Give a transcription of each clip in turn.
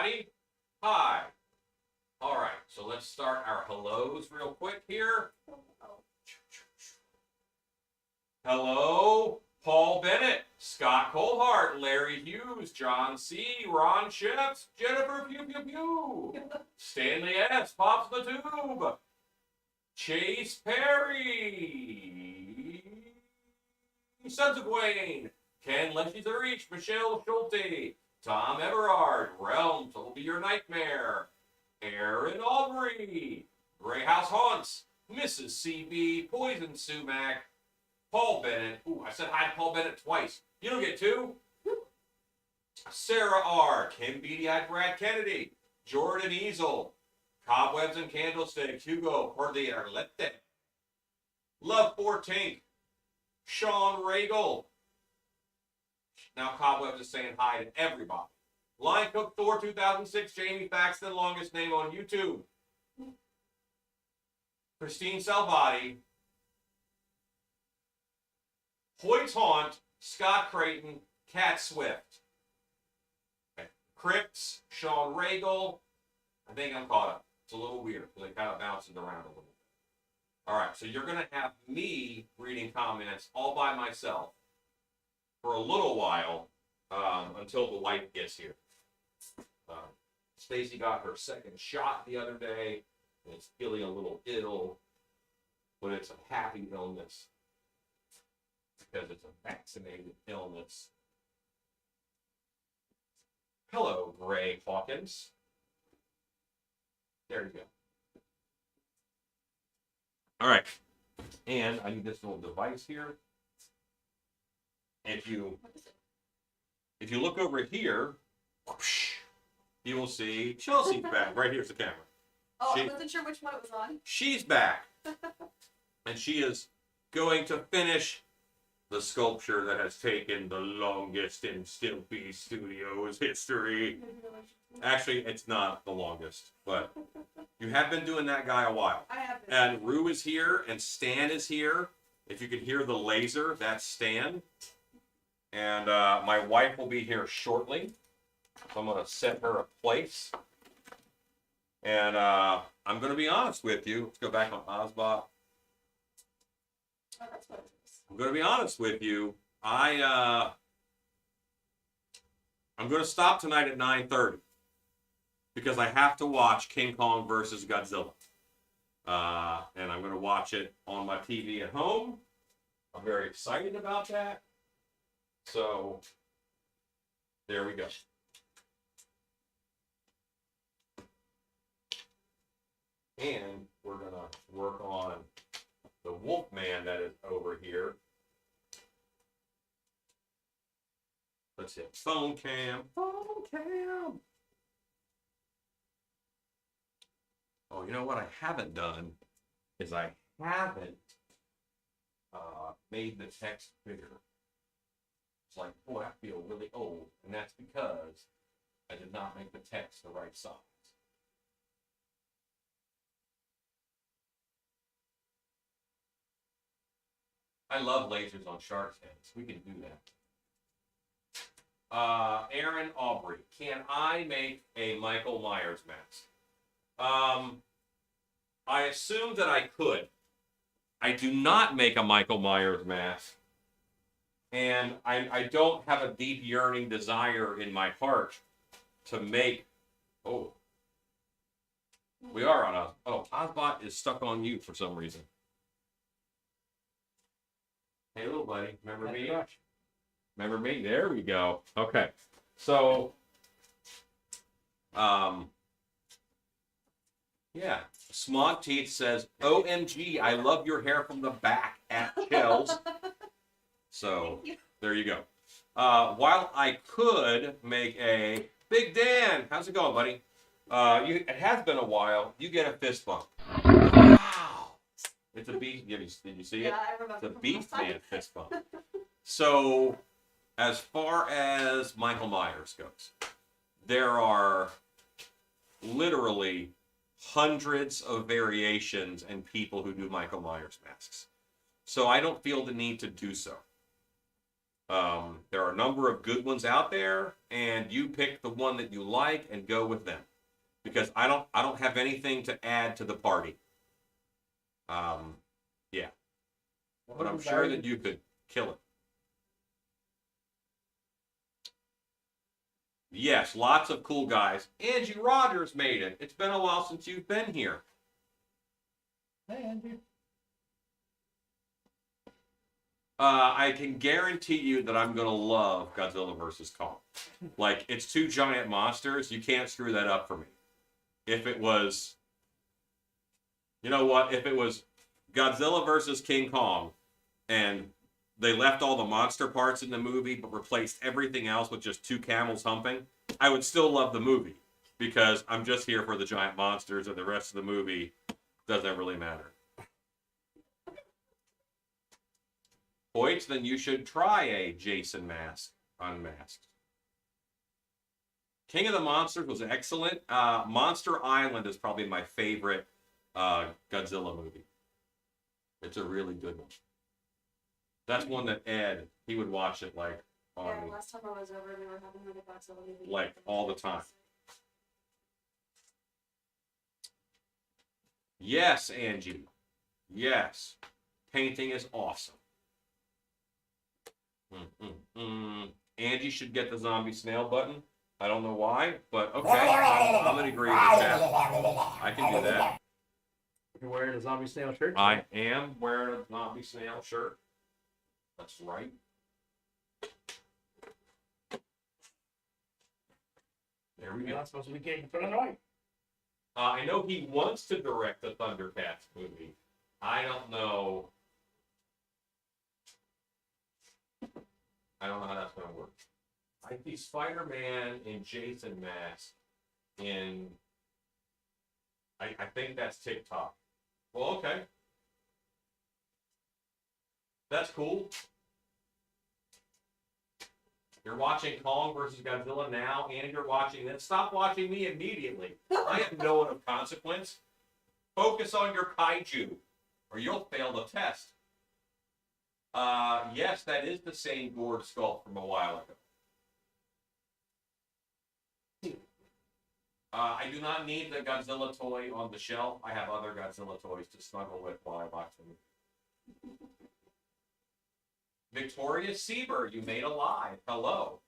everybody. Hi. All right, so let's start our hellos real quick here. Hello, Paul Bennett, Scott Colhart, Larry Hughes, John C., Ron Shepps, Jennifer Pew Pew Pew, Stanley S., Pops the Tube, Chase Perry, Sons of Wayne, Ken Leshy's the Reach, Michelle Schulte, Tom Everard, Realms will be your nightmare, Aaron Aubrey, Greyhouse Haunts, Mrs. CB, Poison Sumac, Paul Bennett. Ooh, I said hi to Paul Bennett twice. You don't get two. Sarah R., Kim Beady-Eyed Brad Kennedy, Jordan Easel, Cobwebs and Candlesticks, Hugo Cordialete, Love 14, Sean Regal. Now Cobwebs is saying hi to everybody. Line Cook Thor 2006, Jamie Faxton, longest name on YouTube. Christine Salvati, Hoyt's Haunt, Scott Creighton, Cat Swift. Okay. Crips, Sean Regal. I think I'm caught up. It's a little weird because it kind of bounces around a little bit. All right, so you're going to have me reading comments all by myself for a little while until the wife gets here. Stacy got her second shot the other day and is feeling a little ill, but it's a happy illness because it's a vaccinated illness. Hello, Gray Hawkins. There you go. All right, and I need this little device here. If you look over here, whoosh, you will see Chelsea's back. Right here's the camera. Oh, I wasn't sure which one it was on. She's back, and she is going to finish the sculpture that has taken the longest in Stilt Studios history. Actually, it's not the longest, but you have been doing that guy a while. I have been. And Rue is here, and Stan is here. If you can hear the laser, that's Stan. And my wife will be here shortly. So I'm going to set her a place. And I'm going to be honest with you. Let's go back on Ozbot. Oh, that's what it is. I'm going to be honest with you. I'm going to stop tonight at 9:30 because I have to watch King Kong versus Godzilla. And I'm going to watch it on my TV at home. I'm very excited about that. So there we go. And we're going to work on the Wolfman that is over here. Let's hit phone cam. Phone cam. Oh, you know what I haven't done is I haven't made the text bigger. It's like, boy, I feel really old. And that's because I did not make the text the right size. I love lasers on sharks' heads. We can do that. Aaron Aubrey, can I make a Michael Myers mask? I assume that I could. I do not make a Michael Myers mask. And I don't have a deep yearning desire in my heart to make... Oh. We are on Oz. Oh, Ozbot is stuck on you for some reason. Hey, little buddy, remember me? Remember me? There we go. Okay. So, yeah. Smog Teeth says, OMG, I love your hair from the back at Chels. So, there you go. While I could make a Big Dan, how's it going, buddy? It has been a while. You get a fist bump. Wow. It's a beast. Did you see it? Yeah, I remember. It's a beast man fist bump. So, as far as Michael Myers goes, there are literally hundreds of variations and people who do Michael Myers masks. So I don't feel the need to do so. There are a number of good ones out there, and you pick the one that you like and go with them. Because I don't have anything to add to the party. Yeah. But I'm sure that you could kill it. Yes, lots of cool guys. Angie Rogers made it. It's been a while since you've been here. Hey, Andrew. I can guarantee you that I'm going to love Godzilla vs. Kong. Like, it's two giant monsters. You can't screw that up for me. If it was... You know what? If it was Godzilla vs. King Kong, and they left all the monster parts in the movie, but replaced everything else with just two camels humping, I would still love the movie. Because I'm just here for the giant monsters, and the rest of the movie doesn't really matter. Hoyt, then you should try a Jason mask unmasked. King of the Monsters was excellent. Monster Island is probably my favorite Godzilla movie. It's a really good one. That's one that Ed, he would watch it like on Yeah, last time I was over, we were having like a Godzilla movie. like all the time. Yes, Angie. Yes. Painting is awesome. Angie should get the zombie snail button. I don't know why, but okay. I'm going to agree with that. I can do that. You're wearing a zombie snail shirt? I am wearing a zombie snail shirt. That's right. There we You're go. not supposed to be getting put on the right. I know he wants to direct the Thundercats movie. I don't know. I don't know how that's going to work. I see Spider-Man and Jason mask in. I think that's TikTok. Well, okay. That's cool. You're watching Kong versus Godzilla now, and you're watching that. Stop watching me immediately. I am no one of consequence. Focus on your kaiju, or you'll fail the test. Yes, that is the same gourd sculpt from a while ago. I do not need the Godzilla toy on the shelf. I have other Godzilla toys to snuggle with while I watch them. Victoria Sieber, you made a live. Hello.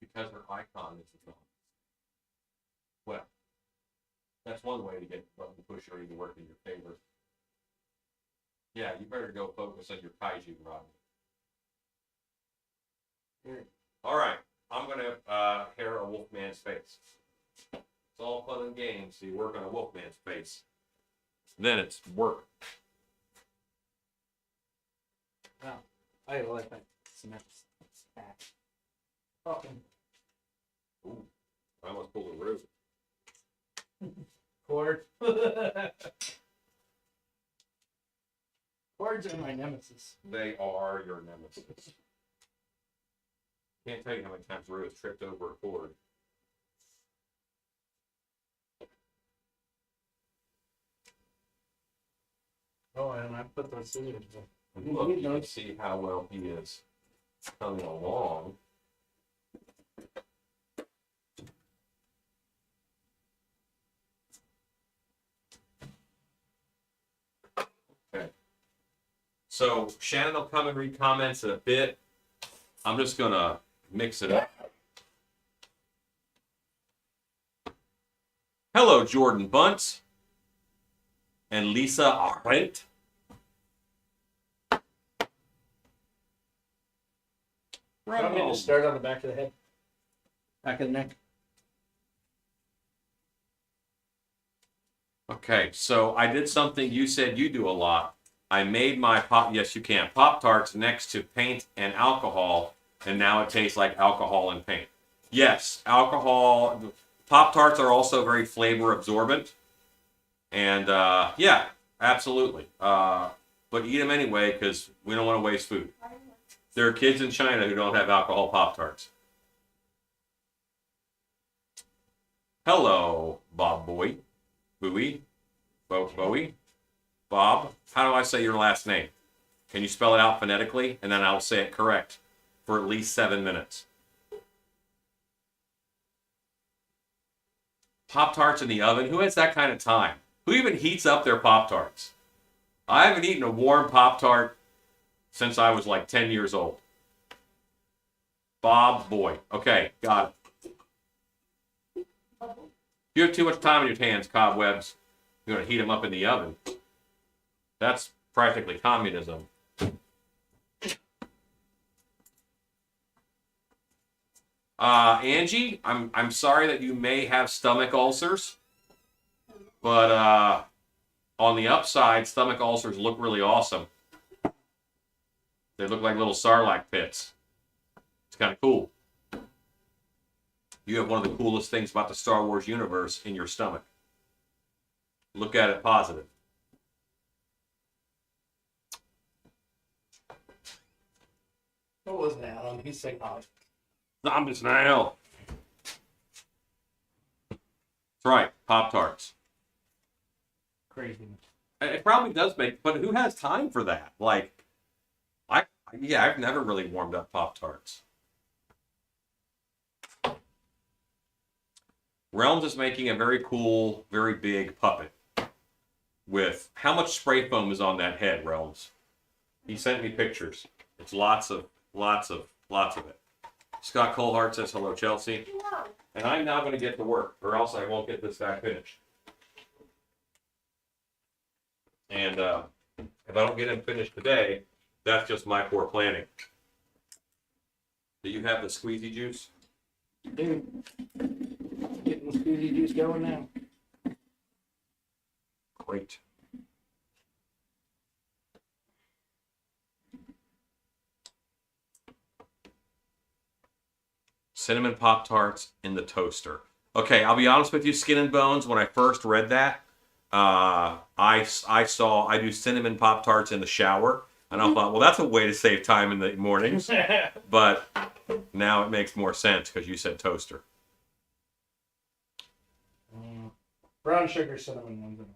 Because her icon is gone. Well, that's one way to get button pusher to work in your favor. Yeah, you better go focus on your kaiju, Rodney. All right, I'm gonna hair a Wolfman's face. It's all fun and games. So you work on a Wolfman's face. Then it's work. Wow. I like that. Cement. Fucking Ooh, I almost pulled a roof. cord. Cords are my nemesis. They are your nemesis. Can't tell you how many times Rue has tripped over a cord. Oh, and I put those scissors in. Look, you can see how well he is coming along. Okay. So Shannon will come and read comments in a bit. I'm just gonna mix it up. Hello, Jordan Bunt and Lisa Arendt. Want me to start on the back of the head? Back of the neck? Okay, so I did something you said you do a lot. I made my Pop-Tarts next to paint and alcohol, and now it tastes like alcohol and paint. Yes, alcohol. Pop-Tarts are also very flavor absorbent. And yeah, absolutely. But eat them anyway because we don't want to waste food. There are kids in China who don't have alcohol Pop-Tarts. Hello, Bob Boy. Bowie. Bowie? Bob? How do I say your last name? Can you spell it out phonetically? And then I'll say it correct for at least 7 minutes. Pop-Tarts in the oven? Who has that kind of time? Who even heats up their Pop-Tarts? I haven't eaten a warm Pop-Tart since I was like 10 years old. Bob Boy. Okay, got it. You have too much time in your hands, cobwebs. You're going to heat them up in the oven. That's practically communism. Angie, I'm sorry that you may have stomach ulcers, but on the upside, stomach ulcers look really awesome. They look like little sarlacc pits. It's kind of cool. You have one of the coolest things about the Star Wars universe in your stomach. Look at it positive. What was that? He's saying, oh, Zombies now. That's right, Pop-Tarts. crazy. It probably does make, but who has time for that? Like, I've never really warmed up Pop-Tarts. Realms is making a very cool, very big puppet. With how much spray foam is on that head, Realms? He sent me pictures. It's lots of it. Scott Colehart says hello, Chelsea. Hello. And I'm now going to get to work, or else I won't get this guy finished. And if I don't get him finished today, that's just my poor planning. Do you have the squeezy juice? Dude, getting the squeezy juice going now. Great. Cinnamon Pop-Tarts in the toaster. Okay, I'll be honest with you, Skin and Bones, when I first read that, I do cinnamon Pop-Tarts in the shower, and I thought, well, that's a way to save time in the mornings. But now it makes more sense because you said toaster. Brown sugar cinnamon ones in it.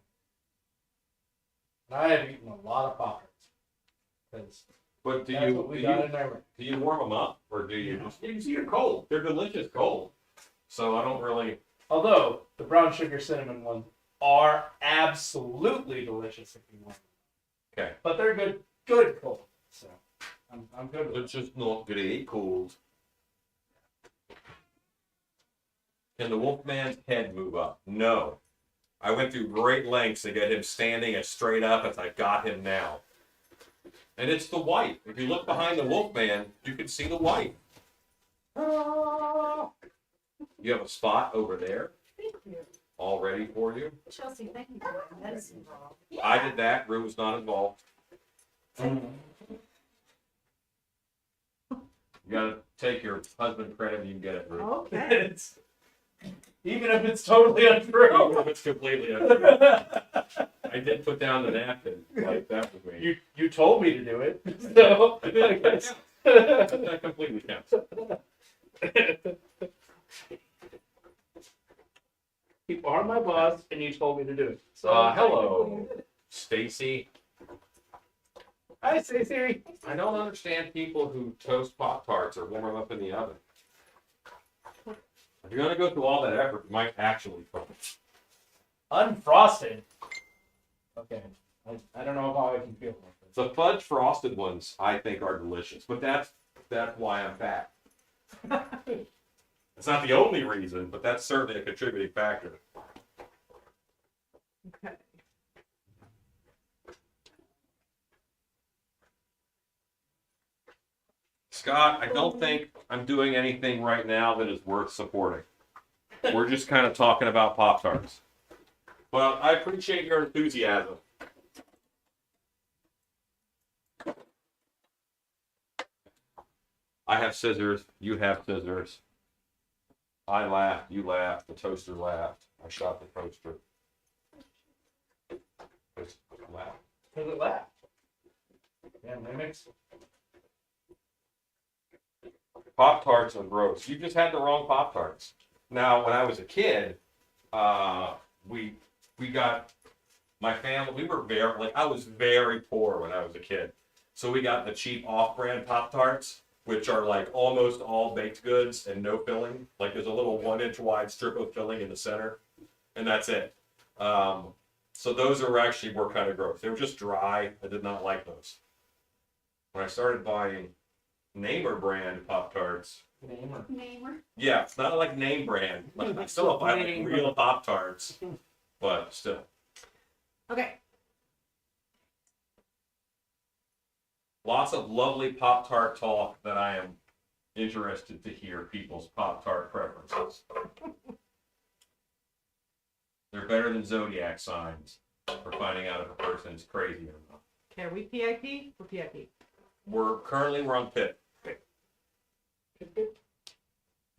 And I have eaten a lot of Pop-Tarts. But do That's what we got in there. you warm them up, or do you just? You can see they're cold. They're delicious cold. So I don't really. Although the brown sugar cinnamon ones are absolutely delicious if you want. Okay. But they're good cold. So I'm good with It's just not really cold. Can the Wolfman's head move up? No. I went through great lengths to get him standing as straight up as I got him now. And it's the white. If you look behind the Wolfman, you can see the white. Ah. You have a spot over there Thank you. all ready for you. Chelsea, thank you for my medicine ball. I did that. Rue was not involved. You gotta take your husband credit and you can get it, Rue. Okay. it. Even if it's totally untrue. It's completely untrue. I did put down the napkin. Like, that was me. You told me to do it. So I did. That completely counts. You are my boss, and you told me to do it. So Hello, Stacy. Hi, Stacey. I don't understand people who toast Pop-Tarts or warm them up in the oven. If you're going to go through all that effort, you might actually cook it. Unfrosted. Okay. I don't know how I can feel about this. The fudge frosted ones, I think, are delicious, but that's why I'm fat. It's not the only reason, but that's certainly a contributing factor. Okay. Scott, I don't think I'm doing anything right now that is worth supporting. We're just kind of talking about Pop-Tarts. Well, I appreciate your enthusiasm. I have scissors. You have scissors. I laughed. You laughed. The toaster laughed. I shot the toaster. Toaster laughed. Does it laugh? Yeah, mimics. Pop-Tarts are gross. You just had the wrong Pop-Tarts. Now, when I was a kid, we got my family, we were very, like, I was very poor when I was a kid. So we got the cheap off-brand Pop-Tarts, which are like almost all baked goods and no filling. Like there's a little 1-inch wide strip of filling in the center, and that's it. So those were kind of gross. They were just dry. I did not like those. When I started buying Namer brand Pop-Tarts, Namer. yeah, it's not like name brand. Like, I still buy like real Pop-Tarts, but still. Okay. Lots of lovely Pop-Tart talk that I am interested to hear people's Pop-Tart preferences. They're better than zodiac signs for finding out if a person is crazy or not. Okay, are we PIP or PIP? We're on PIP.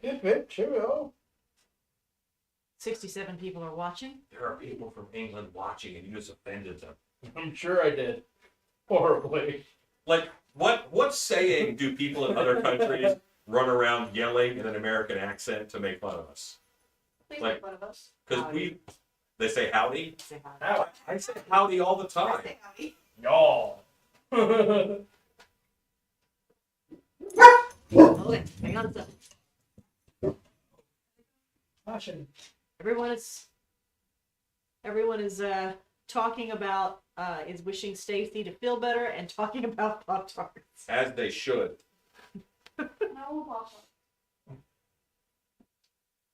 Hip, cheerio. 67 people are watching. There are people from England watching and you just offended them. I'm sure I did. Horribly. Like, what saying do people in other countries run around yelling in an American accent to make fun of us? Please Like- make fun of us. Because they say howdy. Say hi. I say howdy all the time. Say howdy. Y'all. Okay, hang on a second. Caution. Everyone is talking about is wishing Stacy to feel better and talking about Pop-Tarts. As they should. No, If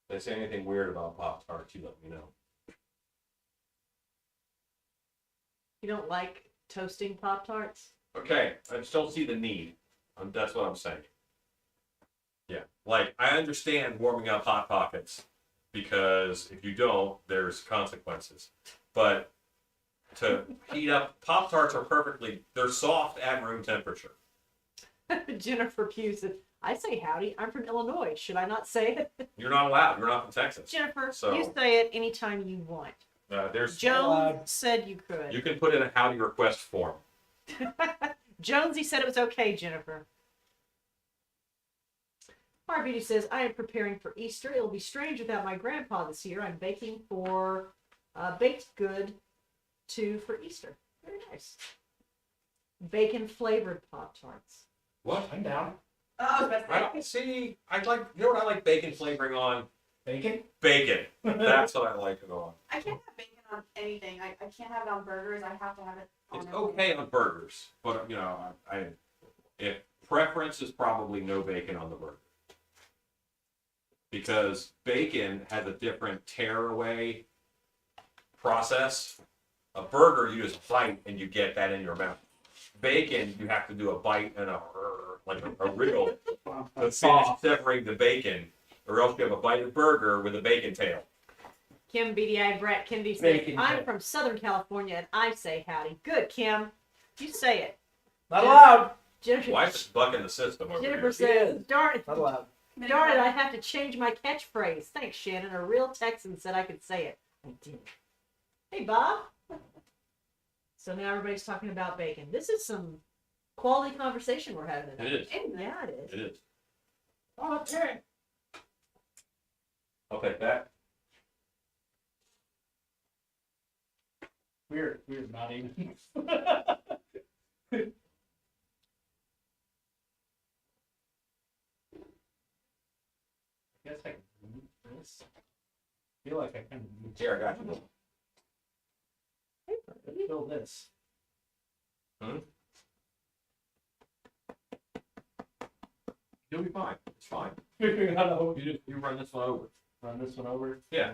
they say anything weird about Pop-Tarts, you let me know. you don't like toasting Pop-Tarts? Okay, I still see the need. That's what I'm saying. Yeah, like, I understand warming up Hot Pockets, because if you don't, there's consequences. But to heat up, Pop-Tarts are they're soft at room temperature. Jennifer Pugh said, I say howdy. I'm from Illinois. Should I not say it? You're not allowed. You're not from Texas. Jennifer, So- you say it anytime you want. Joan said you could. You can put in a howdy request form. Jonesy said it was okay, Jennifer. Our Beauty says, I am preparing for Easter. It'll be strange without my grandpa this year. I'm baking for baked good for Easter. Very nice. Bacon flavored Pop-Tarts. What? I'm down. Oh, I like, you know what I like bacon flavoring on? Bacon? Bacon. That's what I like it on. I can't have bacon on anything. I can't have it on burgers. I have to have it on It's everything. okay on burgers, but you know, if preference is probably no bacon on the burger. Because bacon has a different tear away process. A burger, you just bite and you get that in your mouth. Bacon, you have to do a bite and a wriggle to finish separating the bacon, or else you have a bite of burger with a bacon tail. Kim BDI Brett Kennedy says, Bacon I'm tail. from Southern California and I say howdy. Good, Kim. You say it. Not allowed. Jennifer, Wife's just bucking the system over Jennifer here. says, darn it. Not allowed. Darn it, I have to change my catchphrase. Thanks, Shannon. A real Texan said I could say it. I did. Hey, Bob. So now everybody's talking about bacon. This is some quality conversation we're having tonight. It is. Yeah, it is. It is. Okay. I'll take that. Weird not even. I guess I can move this. I feel like I can move. Here, I got you. Let's fill this. You'll be fine. It's fine. Figuring out how You run this one over. run this one over. Yeah.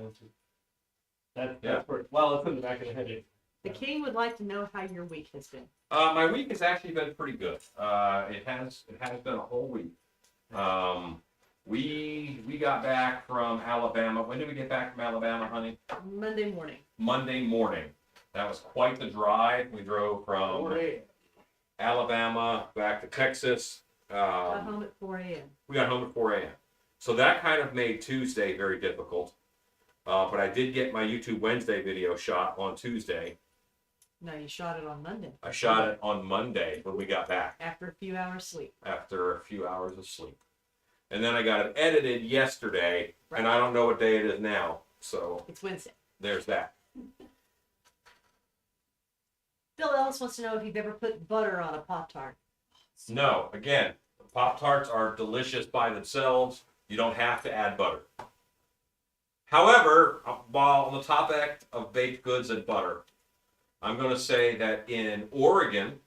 That's where, well, it's in the back of the head. The king would like to know how your week has been. My week has actually been pretty good. It has been a whole week. We got back from Alabama. When did we get back from Alabama, honey? Monday morning. Monday morning. That was quite the drive. We drove from Alabama back to Texas. Got home at 4 a.m. We got home at 4 a.m. So that kind of made Tuesday very difficult. But I did get my YouTube Wednesday video shot on Tuesday. No, you shot it on Monday. I shot it on Monday when we got back. After a few hours sleep. After a few hours of sleep. And then I got it edited yesterday, Right. and I don't know what day it is now. So It's Wednesday. there's that. Alice wants to know if you've ever put butter on a Pop-Tart. No, again, Pop-Tarts are delicious by themselves. You don't have to add butter. However, while on the topic of baked goods and butter, I'm going to say that in Oregon,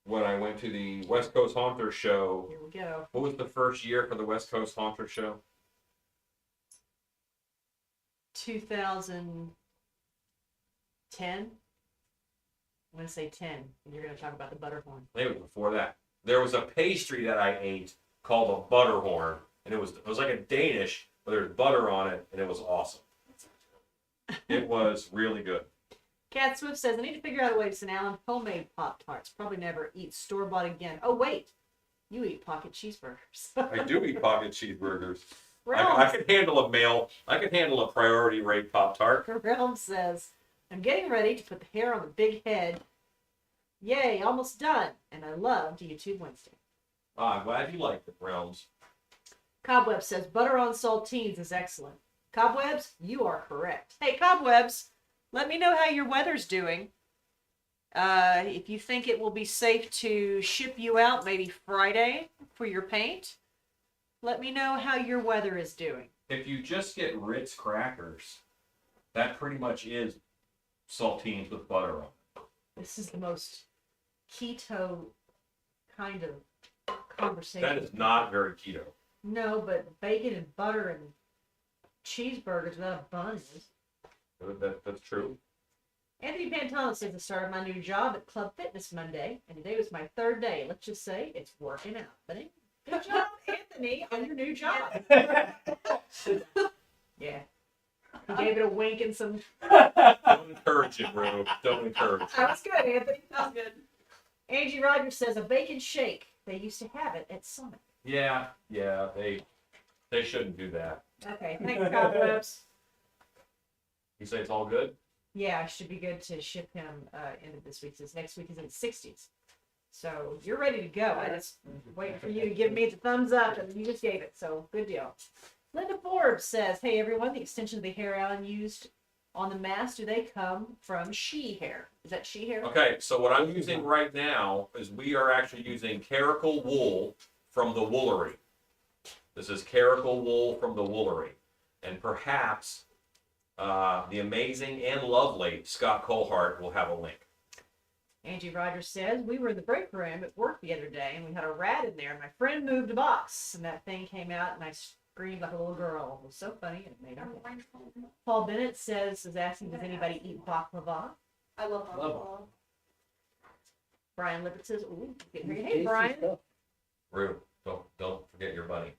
when I went to the West Coast Haunter show, Here we go. what was the first year for the West Coast Haunter show? 2010. I'm going to say 10. And you're going to talk about the butterhorn. Maybe it was before that. There was a pastry that I ate called a butterhorn, and it was like a Danish, but there was butter on it, and it was awesome. It was really good. Cat Swift says, I need to figure out a way to send Alan homemade Pop-Tarts. Probably never eat store-bought again. Oh, wait. You eat pocket cheeseburgers. I do eat pocket cheeseburgers. I Realm, could handle a meal. I could handle a priority rate Pop-Tart. Realm says, I'm getting ready to put the hair on the big head. Yay, almost done. And I loved YouTube Wednesday. I'm glad you liked it, Realms. Cobweb says, butter on saltines is excellent. Cobwebs, you are correct. Hey, Cobwebs, let me know how your weather's doing. If you think it will be safe to ship you out maybe Friday for your paint, let me know how your weather is doing. If you just get Ritz crackers, that pretty much is saltines with butter on it. This is the most keto kind of conversation. That is not very keto. No, but bacon and butter and cheeseburgers without a bun is. That's true. Anthony Pantano says I started my new job at Club Fitness Monday, and today was my third day. Let's just say it's working out. But good job, Anthony, on your new job. Yeah. He gave it a wink and some. Don't encourage it, bro. Don't encourage it. That was good, Anthony. That was good. Angie Rogers says a bacon shake. They used to have it at Summit. Yeah, they shouldn't do that. Okay, thanks, Cobwebs. You say it's all good? Yeah, it should be good to ship him end of this week. Since next week is in the 60s. So you're ready to go. I just waiting for you to give me the thumbs up, and you just gave it. So good deal. Linda Forbes says, "Hey everyone, the extension of the hair Alan used on the mask, do they come from she hair? Is that she hair?" Okay, so what I'm using right now is we are actually using caracal wool from the Woolery. This is caracal wool from the Woolery. And perhaps the amazing and lovely Scott Colehart will have a link. Angie Rogers says, we were in the break room at work the other day, and we had a rat in there, and my friend moved a box, and that thing came out, and I screamed like a little girl. It was so funny, and it made her laugh. Paul Bennett is asking, does anybody eat baklava? I love baklava. Brian Lippert says, ooh, hey Brian. Rue, don't forget your bunny.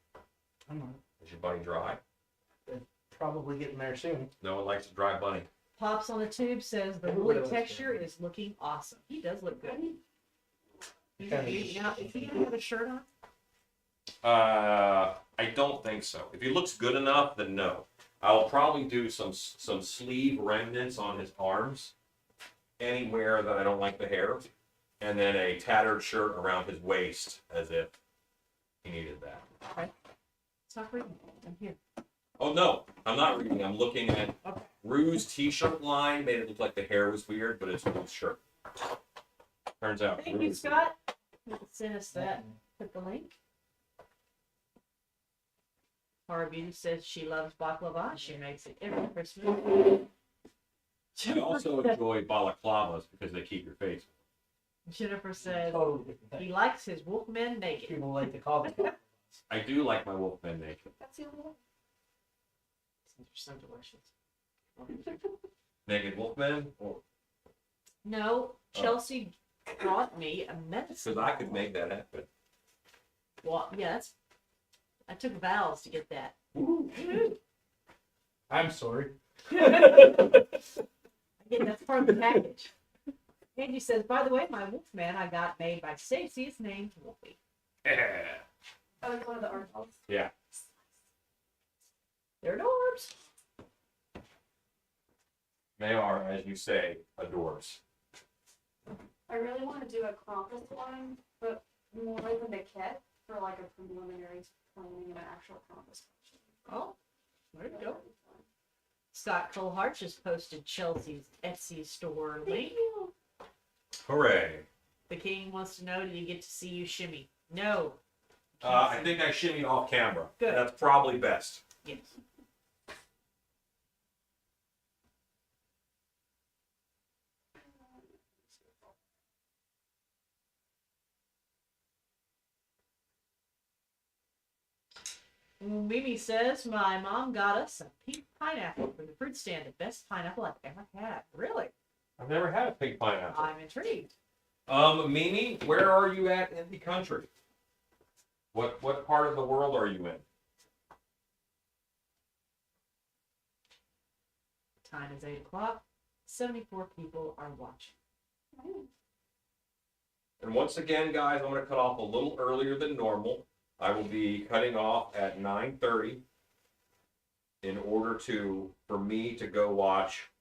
I'm not. Is your bunny dry? Probably getting there soon. No one likes a dry bunny. Pops on the Tube says the Everybody woolly looks texture good. is looking awesome. He does look good. Is Kinda he gonna have a shirt on? I don't think so. If he looks good enough, then no. I'll probably do some sleeve remnants on his arms, anywhere that I don't like the hair, and then a tattered shirt around his waist, as if he needed that. Okay. Stop reading. I'm here. Oh no, I'm not reading. I'm looking at Okay. Rue's t-shirt line. Made it look like the hair was weird, but it's Rue's shirt. Turns out. Thank you, Rue's- Scott. Send us that. Put the link. Tara Beauty says she loves baklava. She makes it every Christmas. I also enjoy balaclavas because they keep your face. Jennifer says Totally different thing. he likes his Wolfman naked. People like to call them. I do like my Wolfman naked. That's the only one. They're so delicious. Naked Wolfman? Or No, Chelsea brought me a medicine. because I could make that happen. Well, yes. I took vows to get that. I'm sorry. Again, that's part of the package. Angie says, by the way, my Wolfman I got made by Stacy is named Wolfie. Oh, it's one of the art dolls. Yeah. They're adorbs. They are, as you say, adorbs. I really want to do a Krampus one, but more than the kit for like a preliminary planning of an actual Krampus function. Oh, there you go. Scott Colehart just posted Chelsea's Etsy store link. Hooray. The king wants to know, did he get to see you shimmy? No. I think I shimmied off camera. Good. That's probably best. Yes. Mimi says, my mom got us a pink pineapple from the fruit stand. The best pineapple I've ever had. Really? I've never had a pink pineapple. I'm intrigued. Mimi, where are you at in the country? What part of the world are you in? Time is 8 o'clock. 74 people are watching. And once again, guys, I'm going to cut off a little earlier than normal. I will be cutting off at 9:30 in order for me to go watch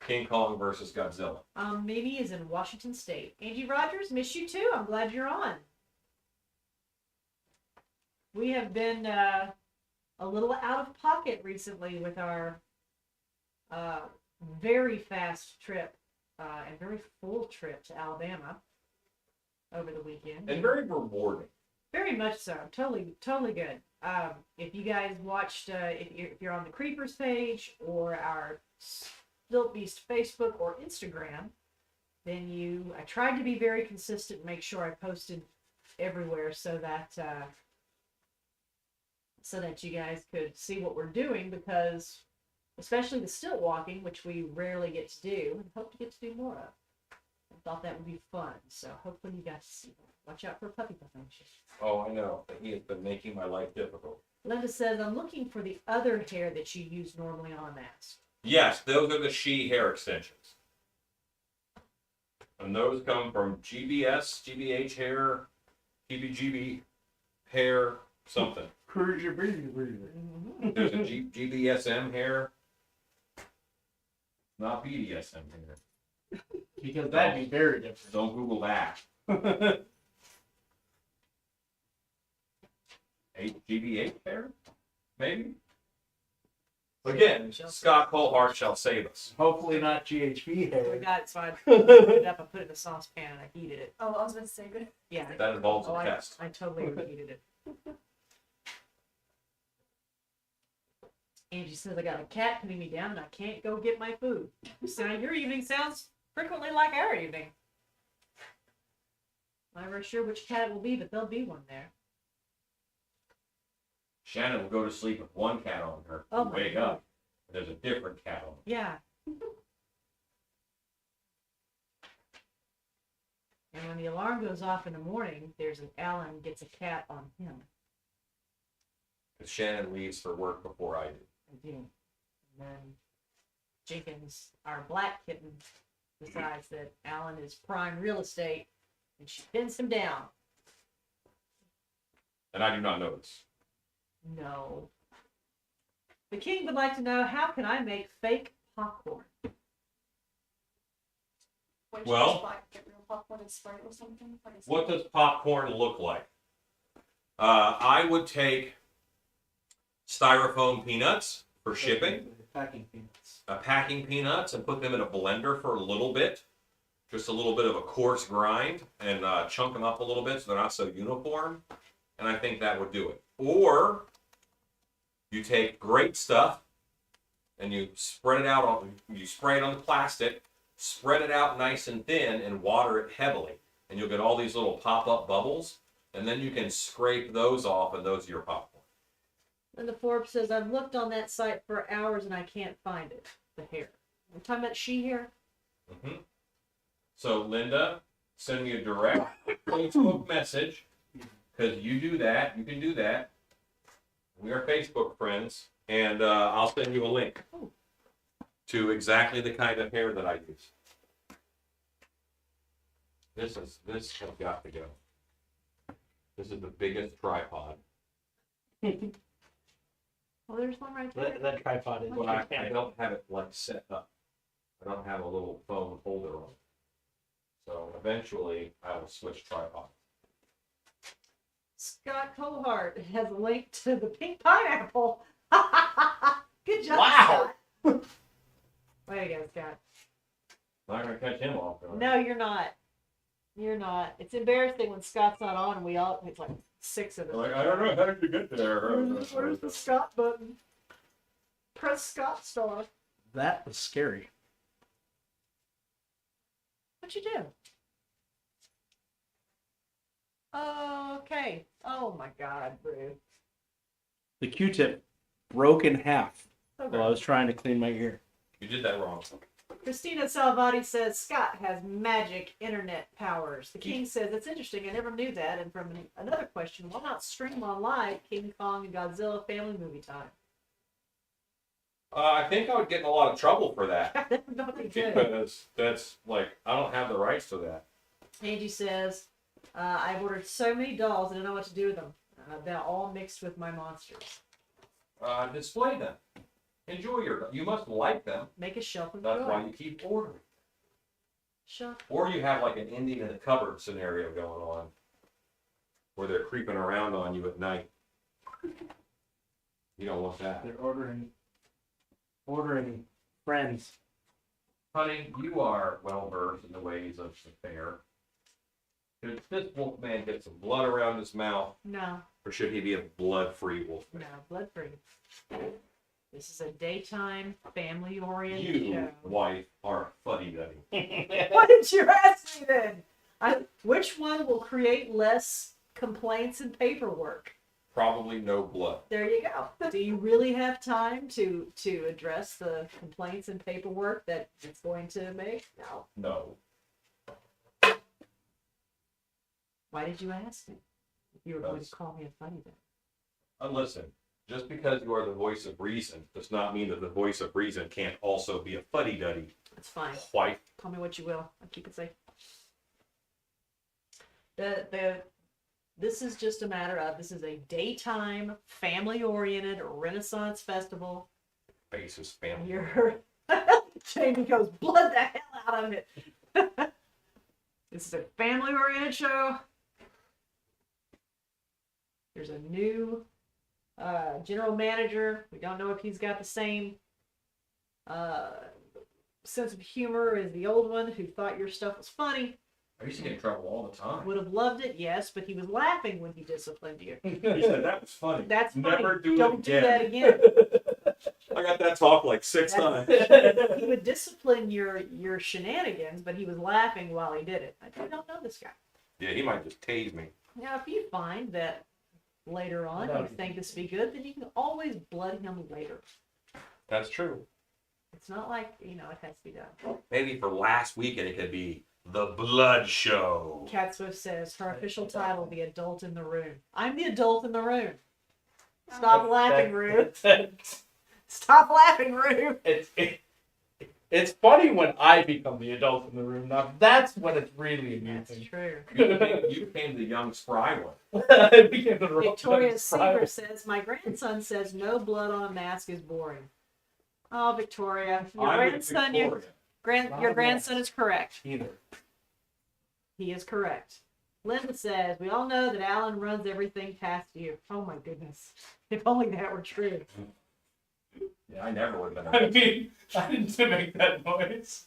King Kong versus Godzilla. Mimi is in Washington State. Angie Rogers, miss you too. I'm glad you're on. We have been a little out of pocket recently with our very fast trip and very full trip to Alabama over the weekend. And very rewarding. Very much so. Totally good. If you guys watched, if you're on the Creepers page or our Stilt Beast Facebook or Instagram, then I tried to be very consistent and make sure I posted everywhere so that you guys could see what we're doing, because especially the stilt walking, which we rarely get to do and hope to get to do more of. I thought that would be fun, so hopefully you guys see that. Watch out for puppy function. Oh, I know. He has been making my life difficult. Linda says, I'm looking for the other hair that you use normally on a mask. Yes, those are the she hair extensions. And those come from GBS, GBH hair, GBGB hair, something. There's a GBSM hair. Not BDSM hair. Because that'd be very different. Don't Google that. GBH hair? Maybe? Again, Scott Colhart shall save us. Hopefully not GHB We hair. got it, so I put it up, I put it in a saucepan and I heated it. Oh, I was about to say, good. Yeah. That involves a I test. totally reheated it. Angie says, I got a cat pinning me down and I can't go get my food. So your evening sounds frequently like our evening. I'm not sure which cat it will be, but there'll be one there. Shannon will go to sleep with one cat on her. Oh and my wake God. up. And there's a different cat on her. Yeah. And when the alarm goes off in the morning, there's an Alan gets a cat on him. Because Shannon leaves for work before I do. I do. And then Jenkins, our black kitten, decides that Alan is prime real estate, and she pins him down. And I do not notice. No. The king would like to know, how can I make fake popcorn? What, Well- just buy, get real popcorn and spray it with something? Like a What does popcorn look like? I would take styrofoam peanuts for shipping, Packing peanuts. packing peanuts, and put them in a blender for a little bit. Just a little bit of a coarse grind, and chunk them up a little bit so they're not so uniform. And I think that would do it. Or you take great stuff and you spread it out on, you spray it on the plastic, spread it out nice and thin, and water it heavily. And you'll get all these little pop-up bubbles, and then you can scrape those off, and those are your popcorn. And the Forbes says, I've looked on that site for hours and I can't find it. The hair. I'm talking about she hair? Mm-hmm. So Linda, send me a direct Facebook message, because you do that, you can do that. We are Facebook friends, and I'll send you a link to exactly the kind of hair that I use. This has got to go. This is the biggest tripod. Oh, there's one right there. That tripod is. Well, I don't have it like set up. I don't have a little phone holder on it. So eventually I will switch tripods. Scott Colhart has a link to the pink pineapple. Good job, Wow. Scott. Way to go, Scott. Not gonna catch him off guard. No, you're not. You're not. It's embarrassing when Scott's not on and it's like 6 of us. Like, I don't know how did you get there. Where's the Scott button? Press Scott star. That was scary. What'd you do? Oh, okay. Oh my God, Brew. The Q-tip broke in half So while I was trying to clean my ear. You did that wrong. Christina Salvati says Scott has magic internet powers. The King says it's interesting. I never knew that. And from another question, why not stream on live King Kong and Godzilla family movie time? I think I would get in a lot of trouble for that. That would not be good. Because that's like, I don't have the rights to that. Angie says, I've ordered so many dolls, I don't know what to do with them. They're all mixed with my monsters. Display them. Enjoy you must like them. Make a shelf of That's joy. why you keep ordering. Shelf. Or you have like an Indian in the cupboard scenario going on. Where they're creeping around on you at night. You don't want that. They're ordering friends. Honey, you are well versed in the ways of the fair. Should this Wolfman get some blood around his mouth, No, or should he be a blood-free Wolfman? no, blood free. This is a daytime, family-oriented You, show. wife, are fuddy-duddy. What did you ask me then? Which one will create less complaints and paperwork? Probably no blood. There you go. Do you really have time to address the complaints and paperwork that it's going to make? No. No. Why did you ask me? You were going to call me a funny then. And listen, just because you are the voice of reason does not mean that the voice of reason can't also be a fuddy-duddy. That's fine. Wife. Call me what you will. I'll keep it safe. This is just a matter of, this is a daytime, family-oriented Renaissance festival. Faces family. Jamie goes, blood the hell out of it. This is a family-oriented show. There's a new general manager. We don't know if he's got the same sense of humor as the old one who thought your stuff was funny. I used to get in trouble all the time. Would have loved it, yes, but he was laughing when he disciplined you. He said that was funny. That's Never funny. do Don't it again. do that again. I got that talk like 6 times. He would discipline your shenanigans, but he was laughing while he did it. I don't know this guy. Yeah, he might just tase me. Now, if you find that later on you think this would be good, then you can always blood him later. That's true. It's not like, it has to be done. Maybe for last weekend it could be the Blood Show. Cat Swift says her official title will be Adult in the Room. I'm the adult in the room. Stop laughing, Rue. Stop laughing, Rue. It's funny when I become the adult in the room. Now that's when it's really That's amusing. true. You became the young spry one. I became the Victoria Seaver says, my grandson says no blood on a mask is boring. Oh, Victoria. Your grandson is correct. Either. He is correct. Linda says, we all know that Alan runs everything past you. Oh my goodness. If only that were true. Yeah, I never would have been. I mean, I didn't make that noise.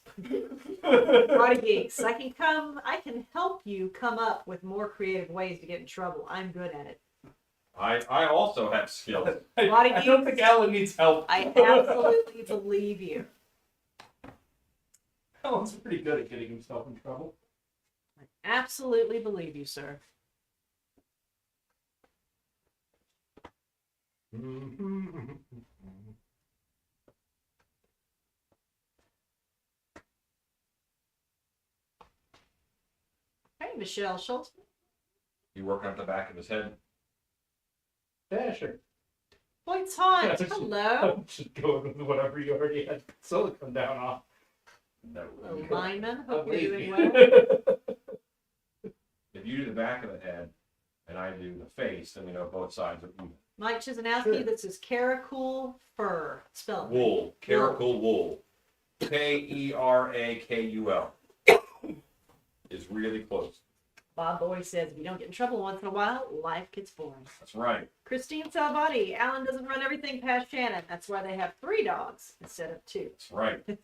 Roddy Geeks, I can help you come up with more creative ways to get in trouble. I'm good at it. I also have skills. I don't think Alan needs help. I absolutely believe you. Alan's pretty good at getting himself in trouble. I absolutely believe you, sir. Hey, Michelle Schultz. You working up the back of his head? Yeah, sure. Boy, Taunt. Yeah, Hello. I'm just going with whatever you already had silicone down off. No. Lineman, hope you're Believe doing me. well. If you do the back of the head and I do the face, then we know both sides are even. Mike Chisinowski, Sure. this is Caracool Fur. Spell it. Wool. Caracal wool. Kerakul. Is really close. Bob Boy says, if you don't get in trouble once in a while, life gets boring. That's right. Christine Salvati, Alan doesn't run everything past Shannon. That's why they have 3 dogs instead of 2. That's right.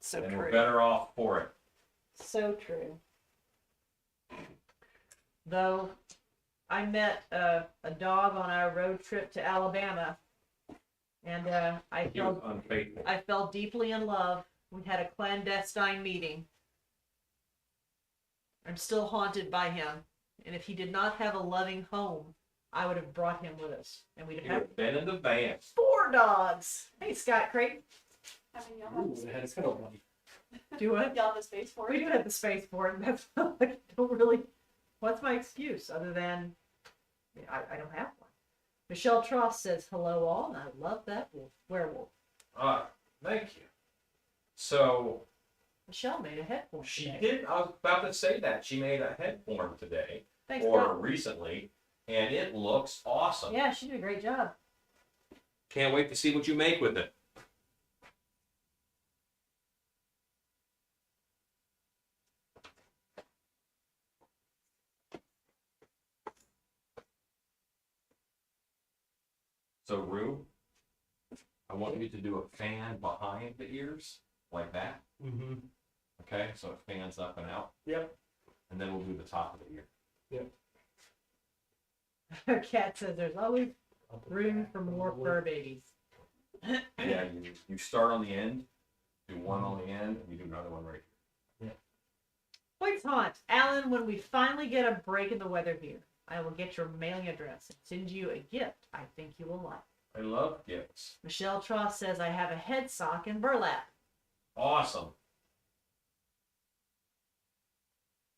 So and true. we're better off for it. So true. Though I met a dog on our road trip to Alabama, and He was unfaithful. I fell deeply in love. We had a clandestine meeting. I'm still haunted by him, and if he did not have a loving home, I would have brought him with us, and we'd He have would have been in the van. 4 dogs. Hey, Scott Creighton. I mean, y'all Ooh, have it has fiddle money. Do what? y'all have the space for We it. do have the space for it. That's not like, I don't really. What's my excuse other than I don't have one? Michelle Tross says hello all, and I love that werewolf. Thank you. So Michelle made a head form she today. did. I was about to say that she made a head form today Thanks, or God. recently, and it looks awesome. Yeah, she did a great job. Can't wait to see what you make with it. So, Rue, I want you to do a fan behind the ears, like that. Mm-hmm. Okay, so it fans up and out. Yep. And then we'll do the top of the ear. Her cat says there's always room for more fur babies. Yeah, you start on the end, do one on the end, and you do another one right here. Points haunt. Alan, when we finally get a break in the weather here, I will get your mailing address and send you a gift I think you will like. I love gifts. Michelle Tross says I have a head sock in burlap. Awesome.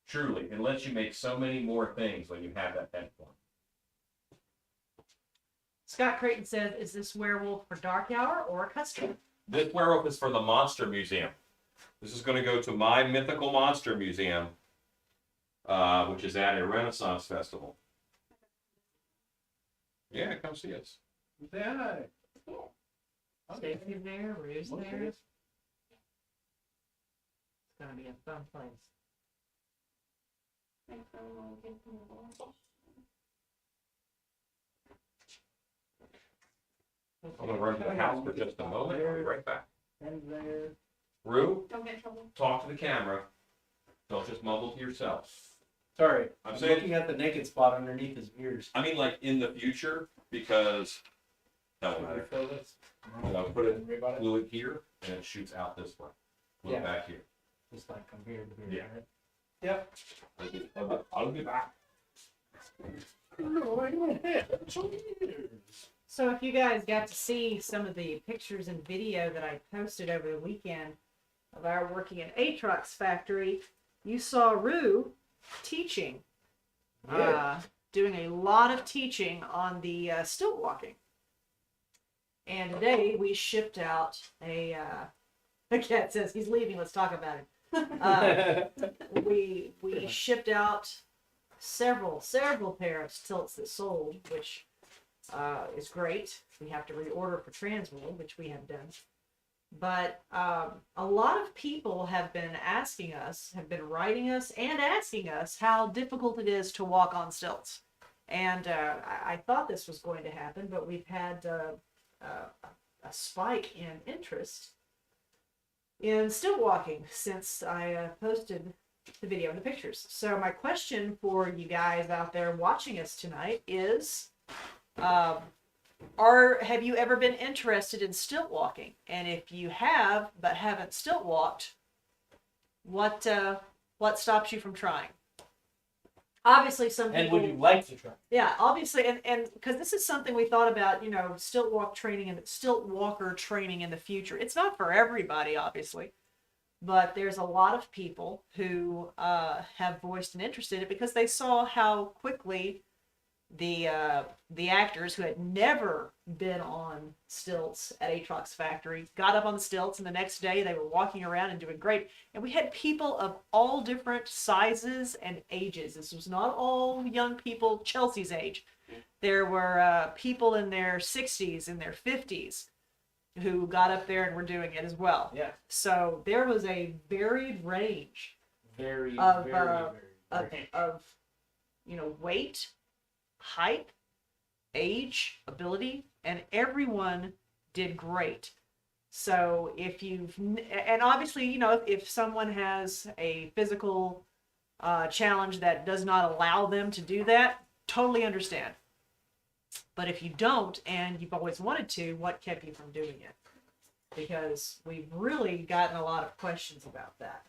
Truly, it lets you make so many more things when you have that head form. Scott Creighton says, is this werewolf for dark hour or a customer? This werewolf is for the Monster Museum. This is going to go to my Mythical Monster Museum, which is at a Renaissance festival. Yeah, come see us. Yeah. Stacy's there, Rue's Look at there. it. It's gonna be a fun place. Thanks for all the gift from the board. I'm going to run to the house for just a moment. I'll be right back. And there. Rue, Don't get in trouble. talk to the camera. Don't just mumble to yourself. Sorry, I'm I'm saying- looking at the naked spot underneath his ears. I mean, like in the future, because that won't matter. Feel this? Put it, Worry about it. glue it here, and it shoots out this way. Glue it Yeah. back here. Just like come here to here. Yeah. Right? Yep. I'll be back. No, I went ahead. It's on ears. So if you guys got to see some of the pictures and video that I posted over the weekend of our working at Atrox factory, you saw Rue teaching, doing a lot of teaching on the stilt walking. And today we shipped out a cat says he's leaving, let's talk about it. We shipped out several pair of stilts that sold, which is great. We have to reorder for Transworld, which we have done. But a lot of people have been asking us, have been writing us and asking us how difficult it is to walk on stilts. And I thought this was going to happen, but we've had a spike in interest in stilt walking since I posted the video and the pictures. So my question for you guys out there watching us tonight is, have you ever been interested in stilt walking? And if you have, but haven't stilt walked, what stops you from trying? Obviously, some people. And would you like to try? Yeah, obviously, and because this is something we thought about, stilt walker training in the future. It's not for everybody, obviously, but there's a lot of people who have voiced an interest in it because they saw how quickly the actors who had never been on stilts at Atrox Factory got up on the stilts, and the next day they were walking around and doing great. And we had people of all different sizes and ages. This was not all young people Chelsea's age. There were people in their 60s and their 50s who got up there and were doing it as well. Yeah. So there was a varied range Very, Of, very. of weight, height, age, ability, and everyone did great. So if you've, and obviously, you know, if someone has a physical challenge that does not allow them to do that, totally understand. But if you don't and you've always wanted to, what kept you from doing it? Because we've really gotten a lot of questions about that.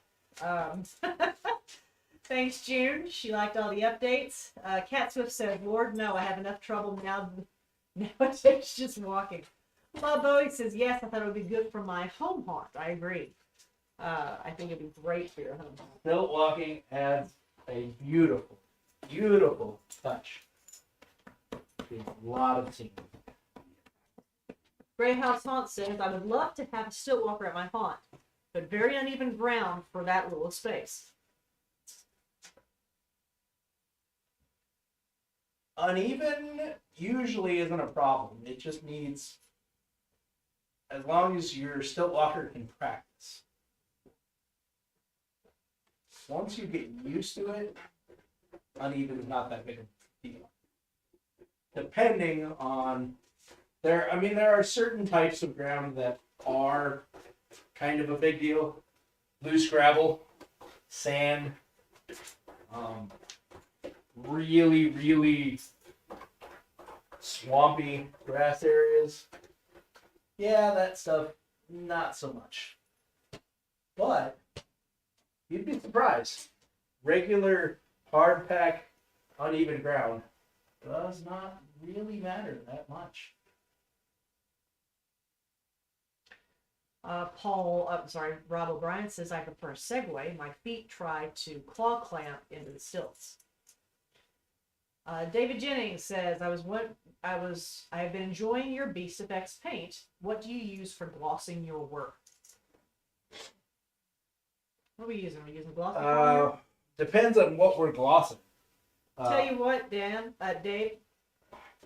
Thanks, June. She liked all the updates. Cat Swift said, Lord, no, I have enough trouble nowadays just walking. Bob Bowie says, yes, I thought it would be good for my home haunt. I agree. I think it'd be great for your home haunt. Stilt walking adds a beautiful, beautiful touch. There's a lot of scenes. Grey House Haunt says, I would love to have a stilt walker at my haunt, but very uneven ground for that little space. Uneven usually isn't a problem. It just needs, as long as your stilt walker can practice. Once you get used to it, uneven is not that big a deal. Depending on there are certain types of ground that are kind of a big deal. Loose gravel, sand, really, really swampy grass areas. Yeah, that stuff, not so much. But you'd be surprised. Regular, hard pack, uneven ground does not really matter that much. Rob O'Brien says, I prefer a Segway. My feet try to claw clamp into the stilts. David Jennings says, I have been enjoying your Beast Effects paint. What do you use for glossing your work? What are we using? Are we using glossing? Depends on what we're glossing. Tell you what, Dave,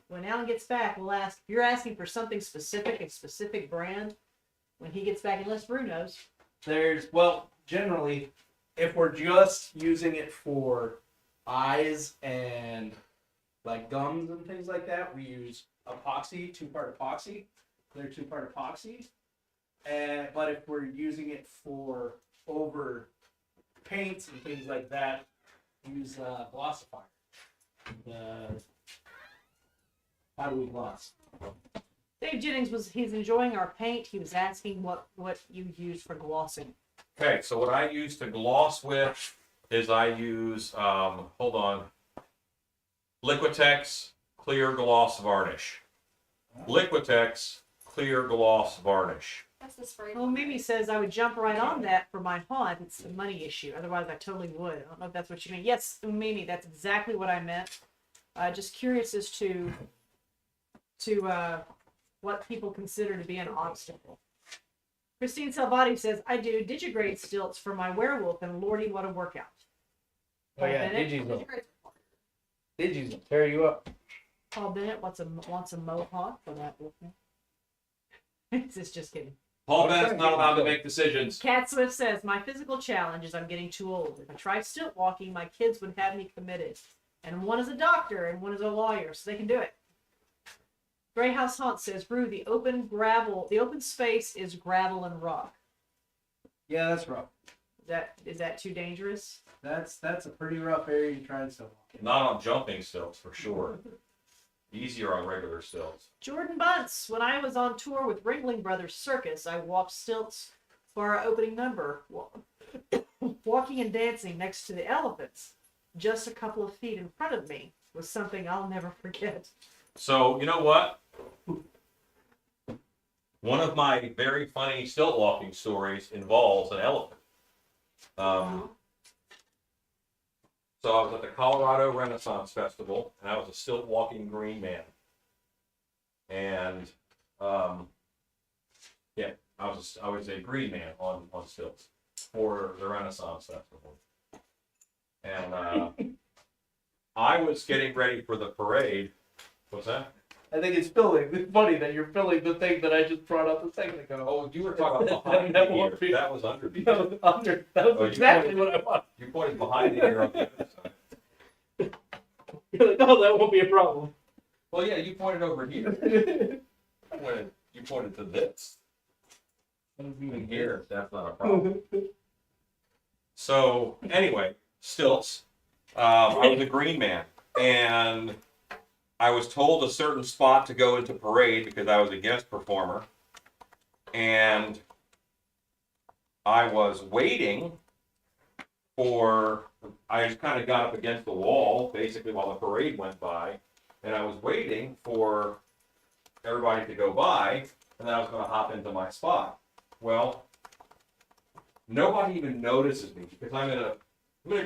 when Alan gets back, we'll ask. If you're asking for something specific, a specific brand, when he gets back, unless Bruno's. Generally, if we're just using it for eyes and like gums and things like that, we use epoxy, 2-part epoxy. They're 2-part epoxy. But if we're using it for over paints and things like that, use glossifier. How do we gloss? Dave Jennings he's enjoying our paint. He was asking what you use for glossing. Okay, so what I use to gloss with is I use, Liquitex Clear Gloss Varnish. Liquitex Clear Gloss Varnish. That's the spray. Well, Mimi says I would jump right on that for my haunt. It's a money issue. Otherwise, I totally would. I don't know if that's what you mean. Yes, Mimi, that's exactly what I meant. Just curious as to what people consider to be an obstacle. Christine Salvati says, I do digigrade stilts for my werewolf, and Lordy, what a workout. Oh yeah, Digis will tear you up. Paul Bennett wants a mohawk for that Wolfman. Just kidding. Paul Bennett's not allowed to make decisions. Cat Swift says, my physical challenge is I'm getting too old. If I tried stilt walking, my kids would have me committed. And one is a doctor and one is a lawyer, so they can do it. Grey House Haunt says, Brew, the open space is gravel and rock. Yeah, that's rough. Is that too dangerous? That's a pretty rough area to try and still walk in. Not on jumping stilts, for sure. Easier on regular stilts. Jordan Bunce, when I was on tour with Ringling Brothers Circus, I walked stilts for our opening number, walking and dancing next to the elephants, just a couple of feet in front of me, was something I'll never forget. So, you know what? One of my very funny stilt walking stories involves an elephant. So I was at the Colorado Renaissance Festival, and I was a stilt walking green man. And I was a green man on stilts for the Renaissance Festival. And I was getting ready for the parade. What's that? I think it's funny that you're filling the thing that I just brought up a second ago. Oh, you were talking behind the ear. That was under the ear. That was exactly what I wanted. You pointed behind the ear on the other side. You're like, no, that won't be a problem. Well, yeah, you pointed over here. You pointed to this. Even here, that's not a problem. So anyway, stilts. I was a green man, and I was told a certain spot to go into parade because I was a guest performer, and I was waiting for. I just kind of got up against the wall, basically, while the parade went by, and I was waiting for everybody to go by, and then I was going to hop into my spot. Well, nobody even notices me because I'm in a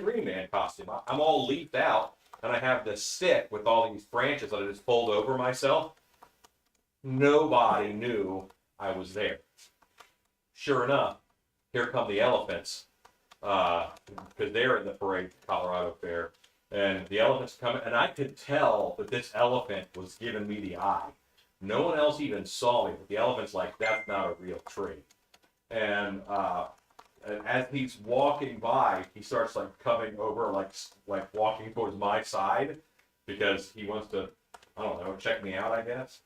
Green Man costume. I'm all leafed out, and I have this stick with all these branches that I just fold over myself. Nobody knew I was there. Sure enough, here come the elephants, because they're in the parade, Colorado Fair, and the elephants coming, and I could tell that this elephant was giving me the eye. No one else even saw me, but the elephant's like, that's not a real tree. And as he's walking by, he starts like coming over, like walking towards my side, because he wants to, I don't know, check me out, I guess.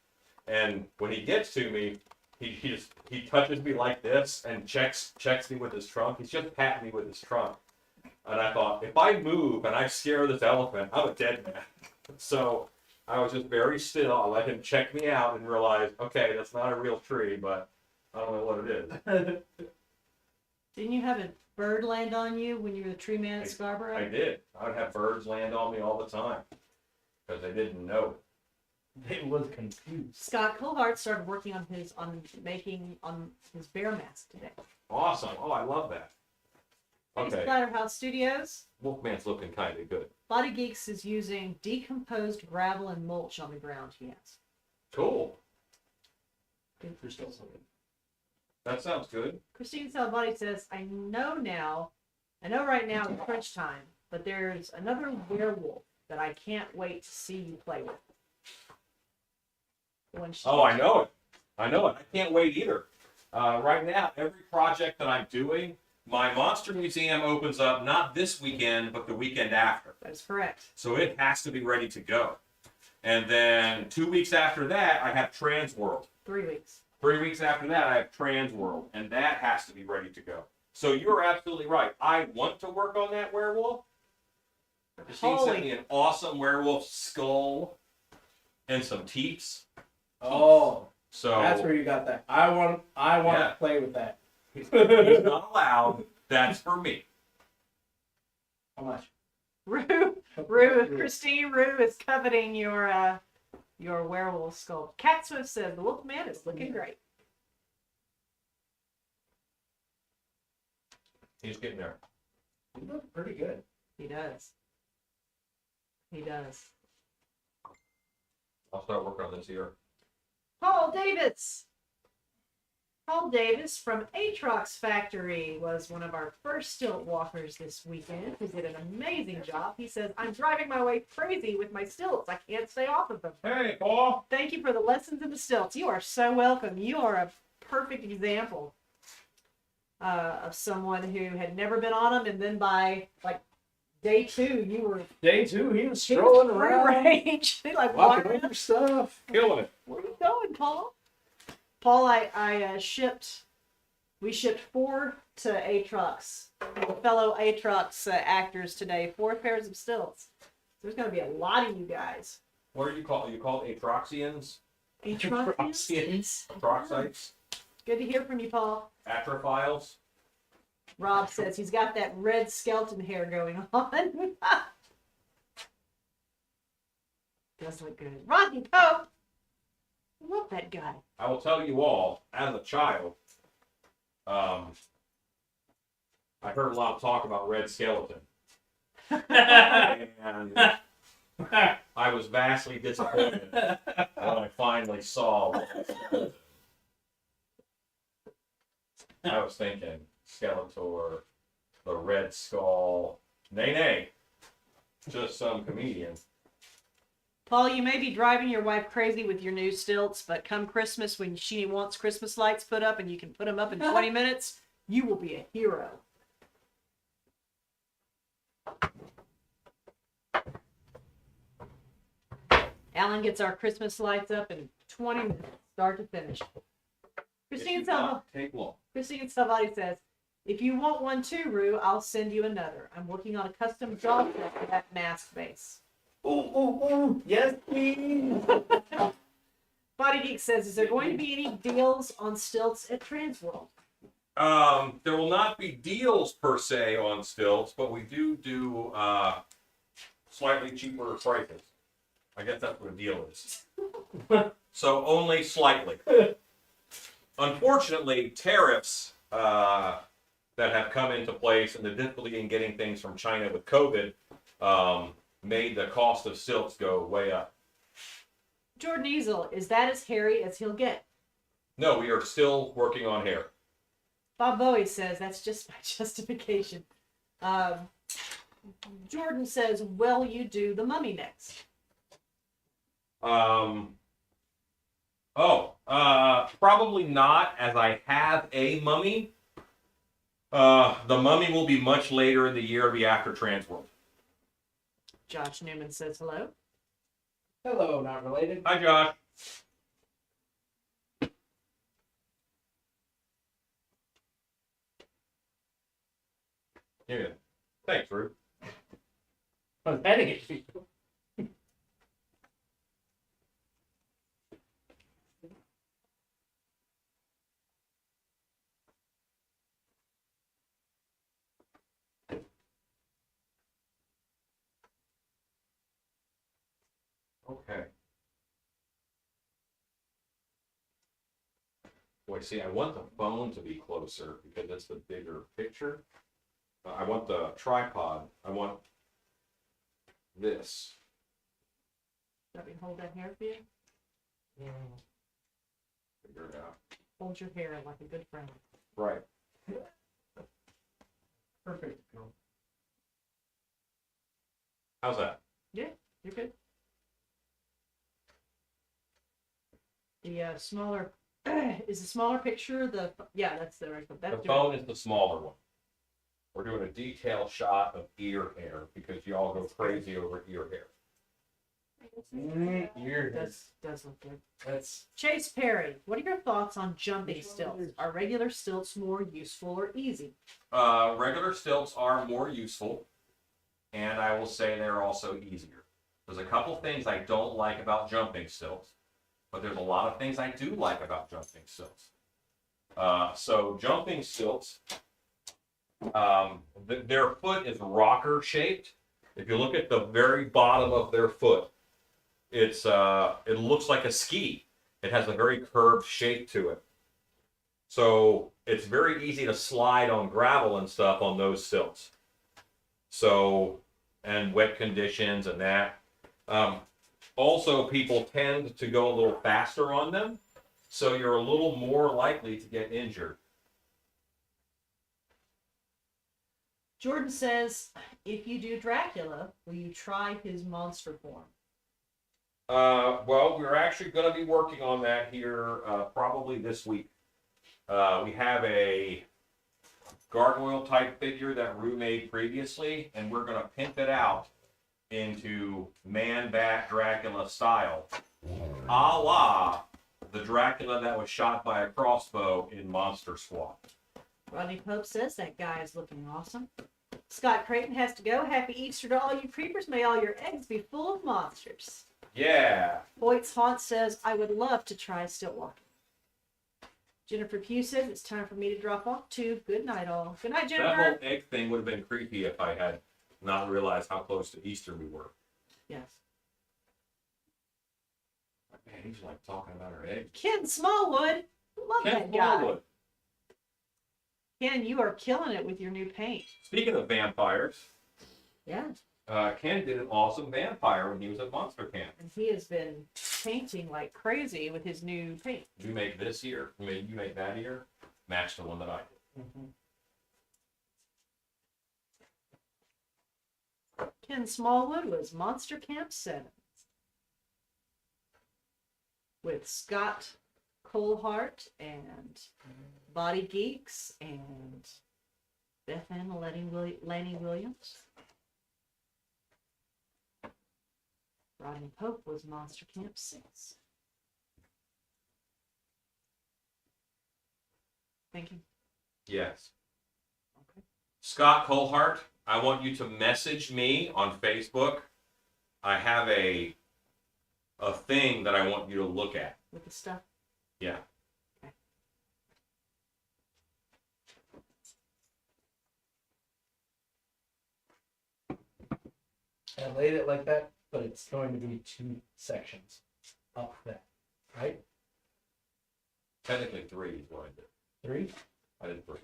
And when he gets to me, he touches me like this and checks me with his trunk. He's just patting me with his trunk. And I thought, if I move and I scare this elephant, I'm a dead man. So I was just very still. I let him check me out and realize, okay, that's not a real tree, but I don't know what it is. Didn't you have a bird land on you when you were the tree man at I Scarborough? did. I would have birds land on me all the time because they didn't know. It was confused. Scott Colhart started working on his bear mask today. Awesome. Oh, I love that. Thanks, Okay. Splatterhouse Studios. Wolfman's looking kind of good. Body Geeks is using decomposed gravel and mulch on the ground, he has. Cool. There's still something. That sounds good. Christine Salvati says, I know right now it's crunch time, but there's another werewolf that I can't wait to see you play with. Oh, I know it. I can't wait either. Right now, every project that I'm doing, my Monster Museum opens up not this weekend, but the weekend after. That is correct. So it has to be ready to go. And then 2 weeks after that, I have Trans World. 3 weeks. 3 weeks after that, I have Trans World, and that has to be ready to go. So you're absolutely right. I want to work on that werewolf. Christine sent me an awesome werewolf skull and some teeth. Oh, So that's where you got that. I want Yeah. to play with that. he's not allowed. That's for me. How much? Christine Rue is coveting your werewolf skull. Cat Swift says the Wolfman is looking great. He's getting there. You look pretty good. He does. He does. I'll start working on this here. Paul Davis. Paul Davis from Atrox Factory was one of our first stilt walkers this weekend. He did an amazing job. He says, I'm driving my way crazy with my stilts. I can't stay off of them. Hey, Paul. Thank you for the lessons in the stilts. You are so welcome. You are a perfect example of someone who had never been on them, and then by like day 2, you were Day 2, he was strolling around, range. Like, walking over stuff. Killing it. where are you going, Paul? Paul, we shipped 4 to Atrox, fellow Atrox actors today, 4 pairs of stilts. There's going to be a lot of you guys. What are you called? Are you called Atroxians? Atroxians? Atroxites? Good to hear from you, Paul. Atrophiles? Rob says he's got that red skeleton hair going on. Does look good. Rodney Pope! I love that guy. I will tell you all, as a child, I heard a lot of talk about Red Skeleton. And I was vastly disappointed when I finally saw Red Skeleton. I was thinking Skeletor, the Red Skull, nay, just some comedian. Paul, you may be driving your wife crazy with your new stilts, but come Christmas, when she wants Christmas lights put up and you can put them up in 20 minutes, you will be a hero. Alan gets our Christmas lights up in 20 minutes, start to finish. It Christine should Salvo. not take long. Christine Savati says, if you want one too, Rue, I'll send you another. I'm working on a custom job set for that mask base. Ooh, yes, please. Body Geek says, is there going to be any deals on stilts at Transworld? There will not be deals per se on stilts, but we do slightly cheaper prices. I guess that's what a deal is. So only slightly. Unfortunately, tariffs that have come into place and the difficulty in getting things from China with COVID made the cost of stilts go way up. Jordan Easel, is that as hairy as he'll get? No, we are still working on hair. Bob Bowie says, that's just my justification. Jordan says, will you do the mummy next? Probably not, as I have a mummy. The mummy will be much later in the year, it'll be after Transworld. Josh Newman says hello. Hello, not related. Hi, Josh. Yeah. Thanks, Rue. I was heading at you. Okay. Boy, see, I want the phone to be closer because it's the bigger picture. I want the tripod. I want this. Let me hold that hair for you. Figure it out. Hold your hair like a good friend. Right. Perfect. How's that? Yeah, you're good. The smaller is the smaller picture. That's the right. That's The phone is the smaller one. We're doing a detailed shot of ear hair because y'all go crazy over ear hair. Does look good. That's Chase Perry, what are your thoughts on jumping stilts? Are regular stilts more useful or easy? Regular stilts are more useful, and I will say they're also easier. There's a couple things I don't like about jumping stilts, but there's a lot of things I do like about jumping stilts. So jumping stilts, their foot is rocker shaped. If you look at the very bottom of their foot, it looks like a ski. It has a very curved shape to it. So it's very easy to slide on gravel and stuff on those stilts. So, and wet conditions and that. Also, people tend to go a little faster on them, so you're a little more likely to get injured. Jordan says, if you do Dracula, will you try his monster form? Well, we're actually going to be working on that here probably this week. We have a gargoyle type figure that Rue made previously, and we're going to pimp it out into man-bat Dracula style, a la the Dracula that was shot by a crossbow in Monster Squad. Rodney Pope says that guy is looking awesome. Scott Creighton has to go. Happy Easter to all you creepers. May all your eggs be full of monsters. Yeah. Hoyt's Haunt says, I would love to try stilt walking. Jennifer Pugh says, it's time for me to drop off too. Good night, all. Good night, That Jennifer. whole egg thing would have been creepy if I had not realized how close to Easter we were. Yes. Man, he's like talking about our eggs. Ken Smallwood. Love Ken that guy. Smallwood. Ken, you are killing it with your new paint. Speaking of vampires, Yeah. Ken did an awesome vampire when he was at Monster Camp. And he has been painting like crazy with his new paint. You make this ear, you make that ear, match the one that I did. Ken Smallwood was Monster Camp 7 with Scott Colehart and Body Geeks and Beth Ann Lanny Williams. Rodney Pope was Monster Camp 6. Thank you. Yes. Okay. Scott Colhart, I want you to message me on Facebook. I have a thing that I want you to look at. With the stuff. Yeah. I laid it like that, but it's going to be 2 sections up that, right? Technically 3 is what I did. 3? I did 3.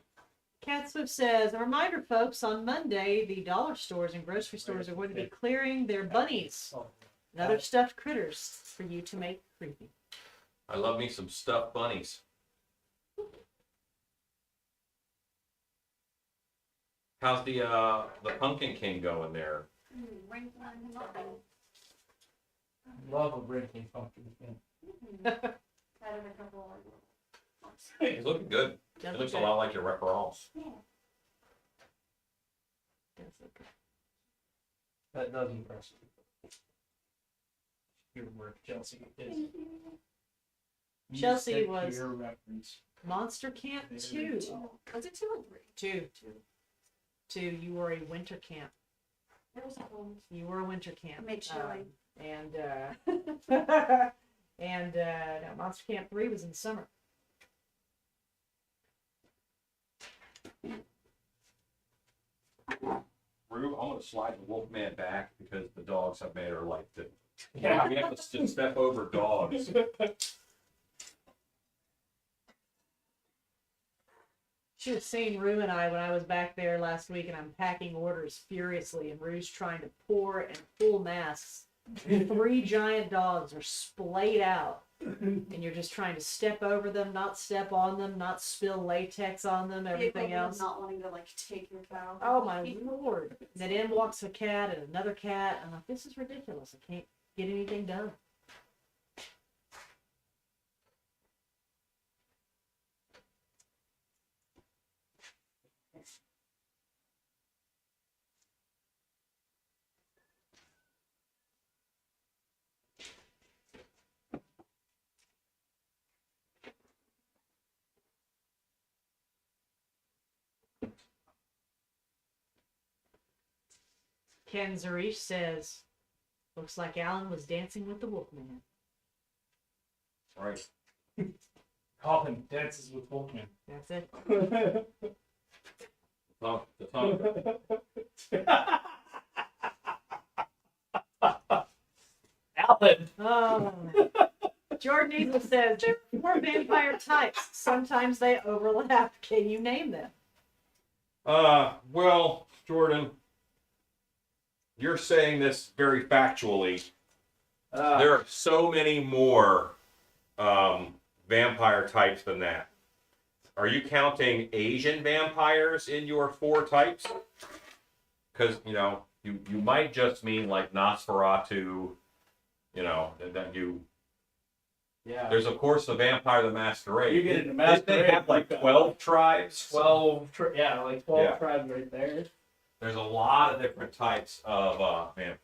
Cat Swift says, a reminder, folks, on Monday, the dollar stores and grocery stores are going to be clearing their bunnies Oh, and other stuffed critters for you to make creepy. I love me some stuffed bunnies. How's the Pumpkin King going there? love a breaking pumpkin. Added a couple He's looking good. He Does looks a look lot like your referrals. good. Does look good. That does impress me. Your work, Chelsea, is. Chelsea stick to was- your reference. Monster Camp 2. Was it 2 or 3? 2. 2. You were a winter camp. There was a whole You were a winter camp. made chili. And no, Monster Camp 3 was in summer. Rue, I'm gonna slide the Wolfman back because the dogs have made her life difficult. Yeah. We have to step over dogs. Should have seen Rue and I when I was back there last week, and I'm packing orders furiously, and Rue's trying to pour and pull masks. 3 giant dogs are splayed out, and you're just trying to step over them, not step on them, not spill latex on them, everything else. Not wanting to like take your cow. Oh my lord! And then in walks a cat and another cat. I'm like, this is ridiculous. I can't get anything done. Ken Zarish says, looks like Alan was dancing with the Wolfman. Right. Colin dances with Wolfman. That's it. The tongue. Alan! Oh. Jordan Eagle says, there are 4 vampire types. Sometimes they overlap. Can you name them? Well, Jordan, you're saying this very factually. There are so many more vampire types than that. Are you counting Asian vampires in your 4 types? Because, you might just mean like Nosferatu, that you... Yeah. There's, of course, the Vampire the Masquerade. You get into Didn't Masquerade. they have like 12 tribes? 12 like 12 Yeah. tribes right there. There's a lot of different types of vampires.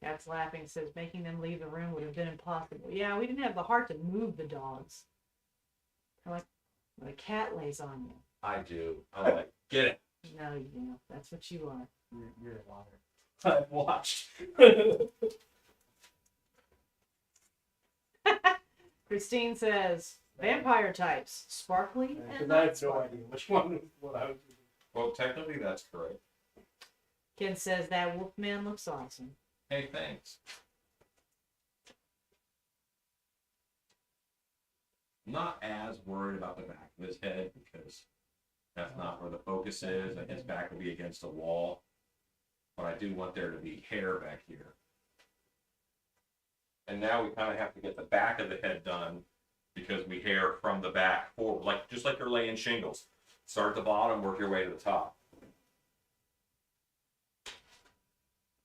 Cat's laughing, says making them leave the room would have been impossible. Yeah, we didn't have the heart to move the dogs. Like when a cat lays on you. I do. I'm like, get it. No, you don't. That's what you are. You're a liar. I've watched. Christine says, vampire types, sparkly and Because I not have no sparkly. idea which one was what I was doing. Well, technically, that's correct. Ken says that Wolfman looks awesome. Hey, thanks. I'm not as worried about the back of his head because that's not where the focus is, and his back will be against a wall. But I do want there to be hair back here. And now we kind of have to get the back of the head done because we hair from the back forward, just like you're laying shingles. Start at the bottom, work your way to the top.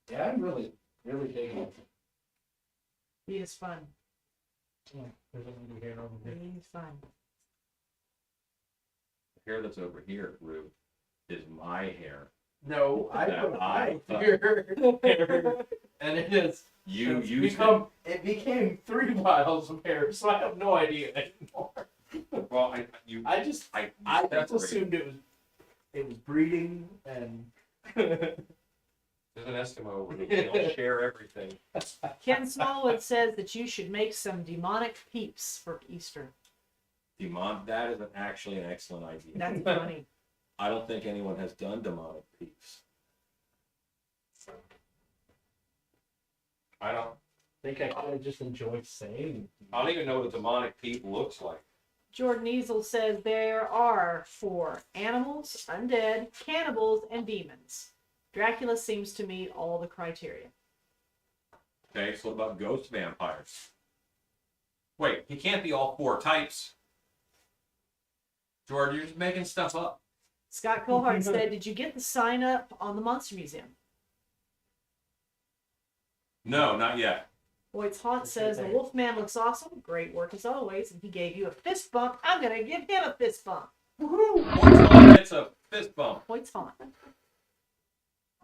Yeah, I'm really digging it. He is fun. Yeah, there's a little hair over there. He is fun. The hair that's over here, Rue, is my hair. No, I That put I my hair. and it is. You it's used become, it became 3 miles a pair, so I have no idea anymore. it. Well, I just separated. assumed it was breeding and. There's an Eskimo. We don't share everything. Ken Smallwood says that you should make some demonic peeps for Easter. That is actually an excellent idea. That's funny. I don't think anyone has done demonic peeps. I don't I kind of just enjoy saying. I don't even know what a demonic peep looks like. Jordan Easel says there are 4 animals, undead, cannibals, and demons. Dracula seems to meet all the criteria. Okay, so what about ghost vampires? Wait, he can't be all 4 types. Jordan, you're just making stuff up. Scott Colhart said, did you get the sign up on the Monster Museum? No, not yet. Boyd's Haunt says, the Wolfman looks awesome. Great work as always. And he gave you a fist bump. I'm going to give him a fist bump. Woohoo! It's a fist bump. Boyd's Haunt.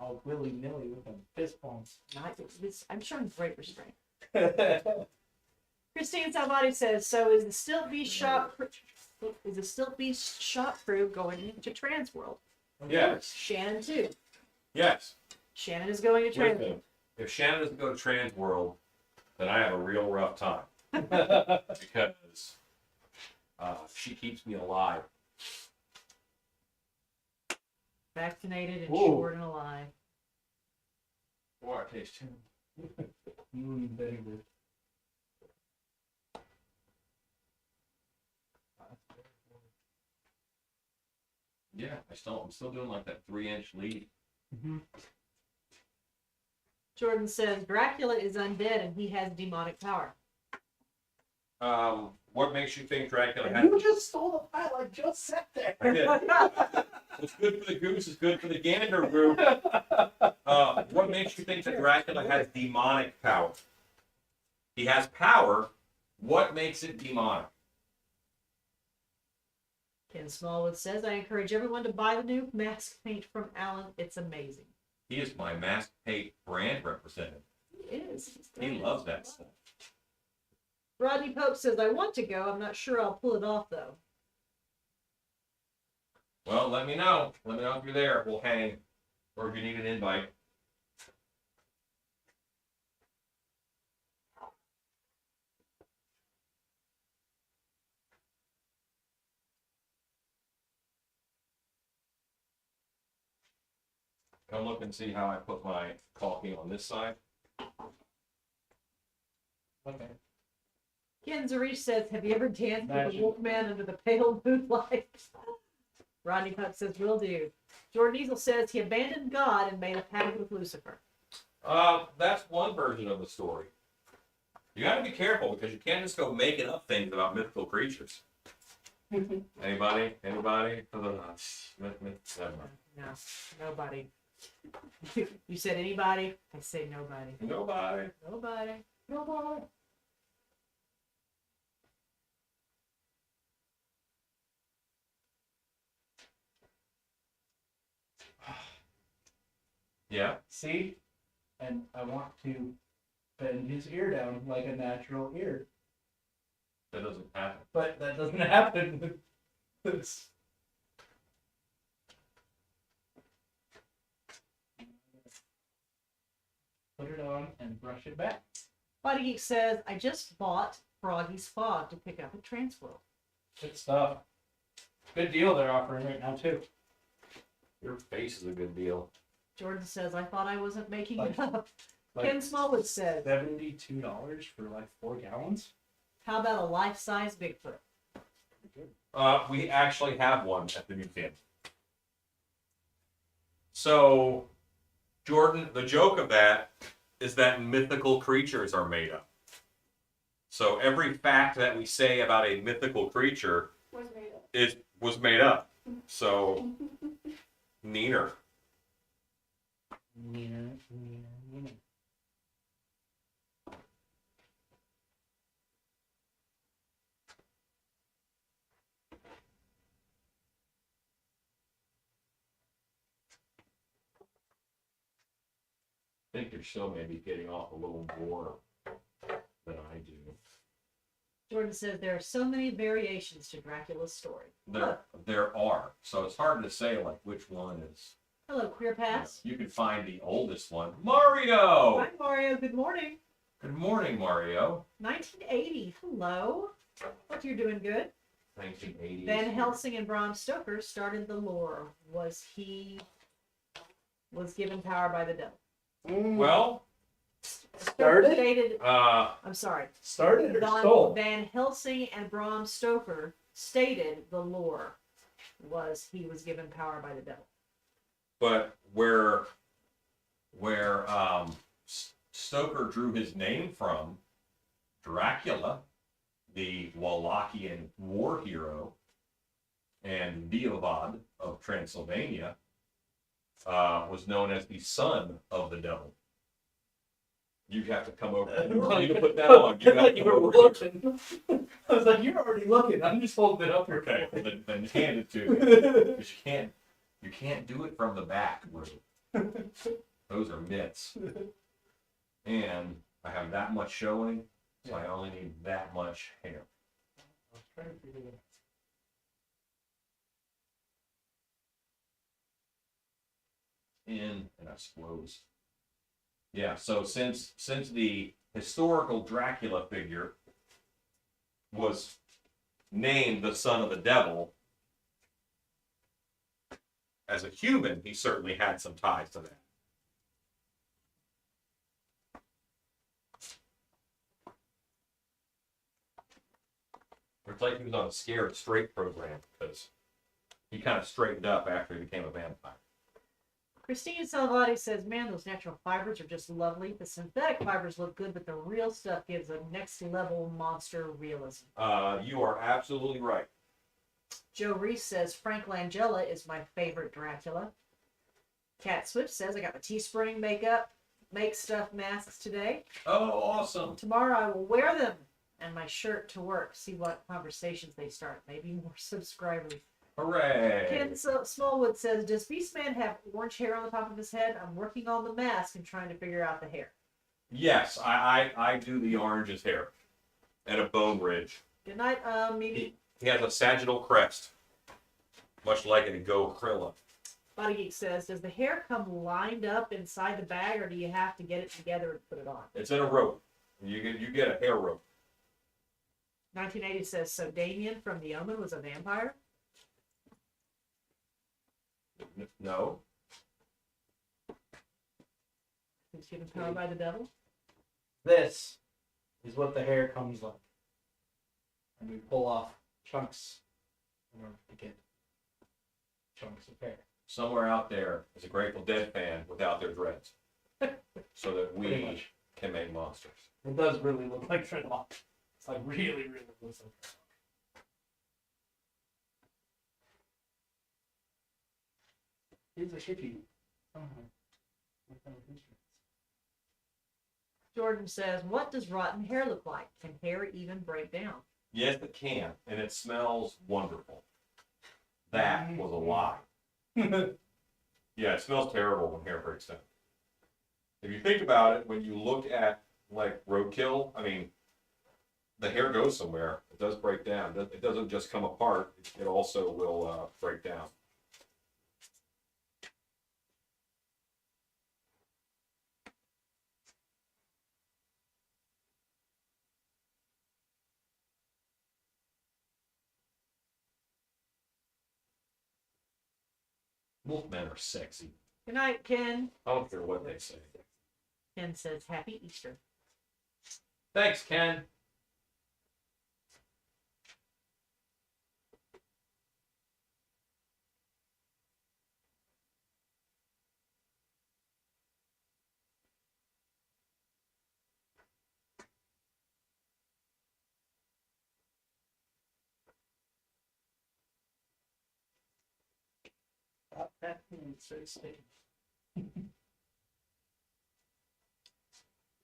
All willy-nilly with them fist bumps. I'm showing great restraint. Christine Salvati says, so is the Stilt Beast shop crew going to Transworld? Yes. Shannon too. Yes. Shannon is going to Wait a Transworld. minute. If Shannon doesn't go to Transworld, then I have a real rough time. Because she keeps me alive. Vaccinated and Ooh. short and alive. Boy, I taste him. Very good. Yeah, I'm still doing like that 3-inch lead. Mm-hmm. Jordan says Dracula is undead and he has demonic power. What makes you think Dracula has? You just stole the pile I just set there. I did. What's good for the goose is good for the gander, boo. What makes you think that Dracula has demonic power? He has power. What makes it demonic? Ken Smallwood says, I encourage everyone to buy the new mask paint from Alan. It's amazing. He is my mask paint brand representative. He is. He loves that stuff. Rodney Pope says, I want to go. I'm not sure I'll pull it off, though. Well, let me know. Let me know if you're there. We'll hang. Or if you need an invite. Come look and see how I put my caulking on this side. Okay. Ken Zarish says, have you ever danced with Magic. the Wolfman under the pale moonlight? Rodney Pope says, will do. Jordan Easel says, he abandoned God and made a pact with Lucifer. That's one version of the story. You got to be careful because you can't just go making up things about mythical creatures. Anybody? Never mind. No, nobody. You said anybody? I say nobody. Nobody. Nobody. Nobody. Yeah. See? And I want to bend his ear down like a natural ear. That doesn't happen. But that doesn't happen with this. Put it on and brush it back. Body Geek says, I just bought Froggy's Fog to pick up at Transworld. Good stuff. Good deal they're offering right now, too. Your face is a good deal. Jordan says, I thought I wasn't making Like- it up. Like Ken Smallwood says, $72 for like 4 gallons. how about a life-size Bigfoot? We actually have one at the museum. So, Jordan, the joke of that is that mythical creatures are made up. So every fact that we say about a mythical creature Was made up. was made up. So, neener. think your show may be getting off a little more than I do. Jordan says there are so many variations to Dracula's story. There are. So it's hard to say like which one is. Hello, Queer Pass. You can find the oldest one. Mario! Hi, Mario. Good morning. Good morning, Mario. 1980. Hello. Hope you're doing good. 1980s. Van Helsing and Bram Stoker started the lore. Was given power by the devil. Well, Started? Stated, I'm sorry. Started or stole? Van Helsing and Bram Stoker stated the lore was he was given power by the devil. but where Stoker drew his name from, Dracula, the Wallachian war hero and voivode of Transylvania, was known as the son of the devil. You have to come over. You don't need to put that on. You have to You come were over here. looking. I was like, you're already looking. I'm just holding it up here. Okay, then hand it to me. 'Cause you can't do it from the back, Lou. Those are myths. And I have that much showing, so I only need that much hair. I was trying to figure it out. In and I suppose. Yeah, so since the historical Dracula figure was named the son of the devil, as a human, he certainly had some ties to that. It's like he was on a Scared Straight program because he kind of straightened up after he became a vampire. Christine Salvati says, man, those natural fibers are just lovely. The synthetic fibers look good, but the real stuff gives a next level monster realism. You are absolutely right. Joe Reese says, Frank Langella is my favorite Dracula. Cat Swift says, I got my Teespring make stuff masks today. Oh, awesome. Tomorrow I will wear them and my shirt to work. See what conversations they start. Maybe more subscribers. Hooray. Ken Smallwood says, does Beastman have orange hair on the top of his head? I'm working on the mask and trying to figure out the hair. Yes, I do the orange's hair and a bone ridge. Good night, Mimi. He has a sagittal crest, much like a Gorilla. Body Geek says, does the hair come lined up inside the bag, or do you have to get it together and put it on? It's in a rope. You get a hair rope. 1980 says, so Damien from The Omen was a vampire? No. He's given power by the devil? This is what the hair comes like. And we pull off chunks in order to get chunks of hair. Somewhere out there is a Grateful Dead fan without their dreads, so that Pretty we much. can make monsters. It does really look like dreadlock. It's like really looks like dreadlock. He's a hippie. What kind of instruments? Jordan says, what does rotten hair look like? Can hair even break down? Yes, it can, and it smells wonderful. That was a lie. Yeah, it smells terrible when hair breaks down. If you think about it, when you look at like roadkill, I mean, the hair goes somewhere. It does break down. It doesn't just come apart. It also will break down. Wolfmen are sexy. Good night, Ken. I don't care what they say. Ken says, happy Easter. Thanks, Ken. Stop that thing, it's so sticky.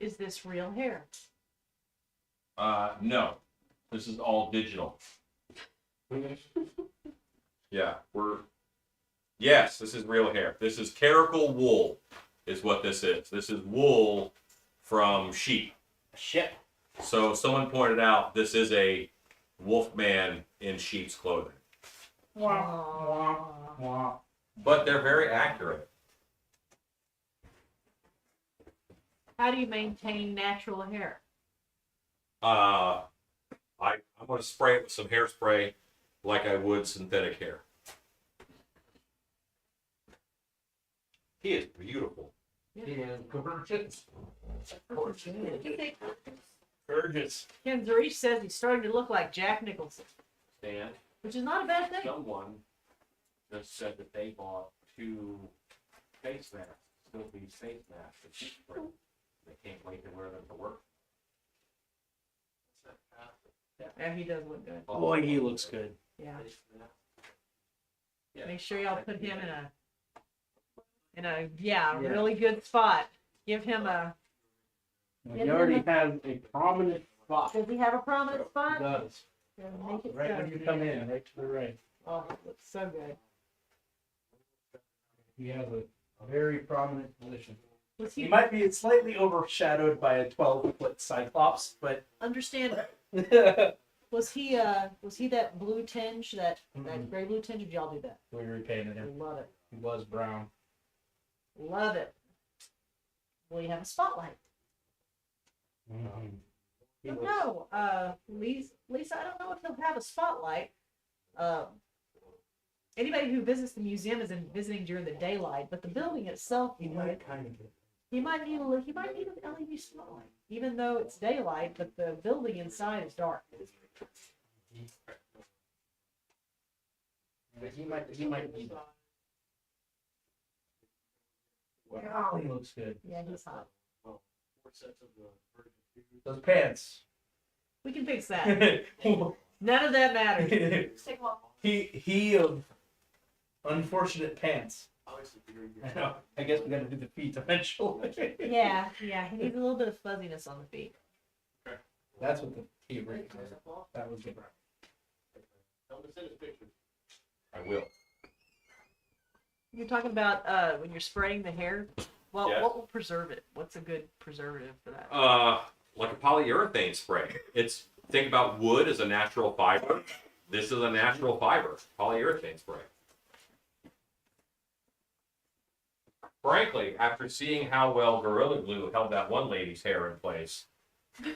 Is this real hair? No. This is all digital. Yeah, yes, this is real hair. This is caracal wool. is what this is. This is wool from sheep. Shit. So someone pointed out this is a Wolfman in sheep's clothing. Aw. But they're very accurate. How do you maintain natural hair? I'm going to spray it with some hairspray like I would synthetic hair. He is beautiful. Yeah, gorgeous. Ken Zarish says he's starting to look like Jack Nicholson, Stan, which is not a bad thing. someone just said that they bought 2 face masks, still these face masks that sheep wear. They can't wait to wear them to work. Yeah, he does look good. Boy, he looks good. Yeah. Make sure y'all put him in a really good spot. Give him a. He already has a prominent spot. Does he have a prominent spot? He does. Yeah, make it Right so. when you come in, right to the right. Oh, it looks so good. He has a very prominent position. Was He he might be slightly overshadowed by a 12-foot cyclops, but understand? we Was he that blue tinge, that gray blue tinge? Or did y'all do that? repainted him. Love it. He was brown. Love it. Will you have a spotlight? He But was- no, Lisa, I don't know if he'll have a spotlight. Anybody who visits the museum is visiting during the daylight, but the building itself, He might kind of get. he might need an LED spotlight, even though it's daylight, but the building inside is dark. But he might be. Wow, he looks good. Yeah, he's hot. Those pants. We can fix that. None of that matters. Stick one. he of unfortunate pants. I know. I guess we got to do the feet eventually. Yeah, he needs a little bit of fuzziness on the feet. That's what the feet were. That was good. I will. You're talking about when you're spraying the hair. Well, Yes. what will preserve it? What's a good preservative for that? Like a polyurethane spray. Think about wood as a natural fiber. This is a natural fiber, polyurethane spray. Frankly, after seeing how well Gorilla Glue held that one lady's hair in place,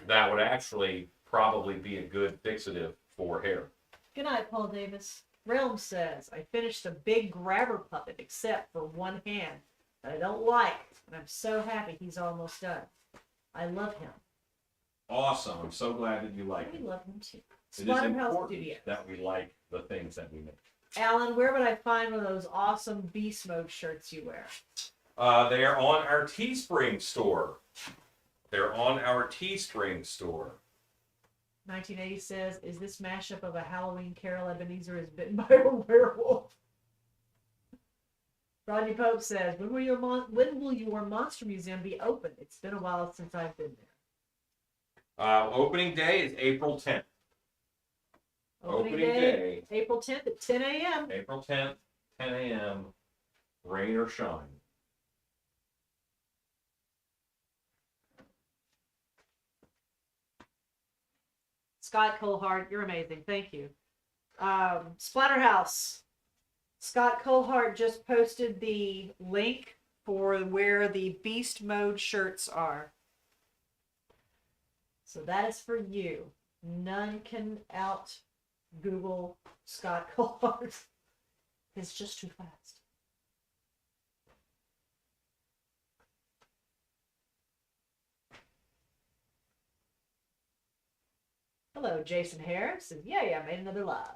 that would actually probably be a good fixative for hair. Good night, Paul Davis. Realm says, I finished a big grabber puppet except for one hand that I don't like, and I'm so happy he's almost done. I love him. Awesome. I'm so glad that you like We it. love him too. It is Splatterhouse important Studios. that we like the things that we make. Alan, where would I find one of those awesome beast mode shirts you wear? They are on our Teespring store. They're on our Teespring store. 1980 says, is this mashup of a Halloween Carol Ebenezer is bitten by a werewolf? Rodney Pope says, when will your monster museum be open? It's been a while since I've been there. Opening day is April 10th. Opening Opening day, April 10th at 10 a.m. April 10th, 10 a.m., rain or shine. Scott Colehart, you're amazing. Thank you. Splatterhouse. Scott Colehart just posted the link for where the Beast Mode shirts are. So that is for you. None can out Google Scott Colehart. It's just too fast. Hello, Jason Harris. And yeah, I made another live.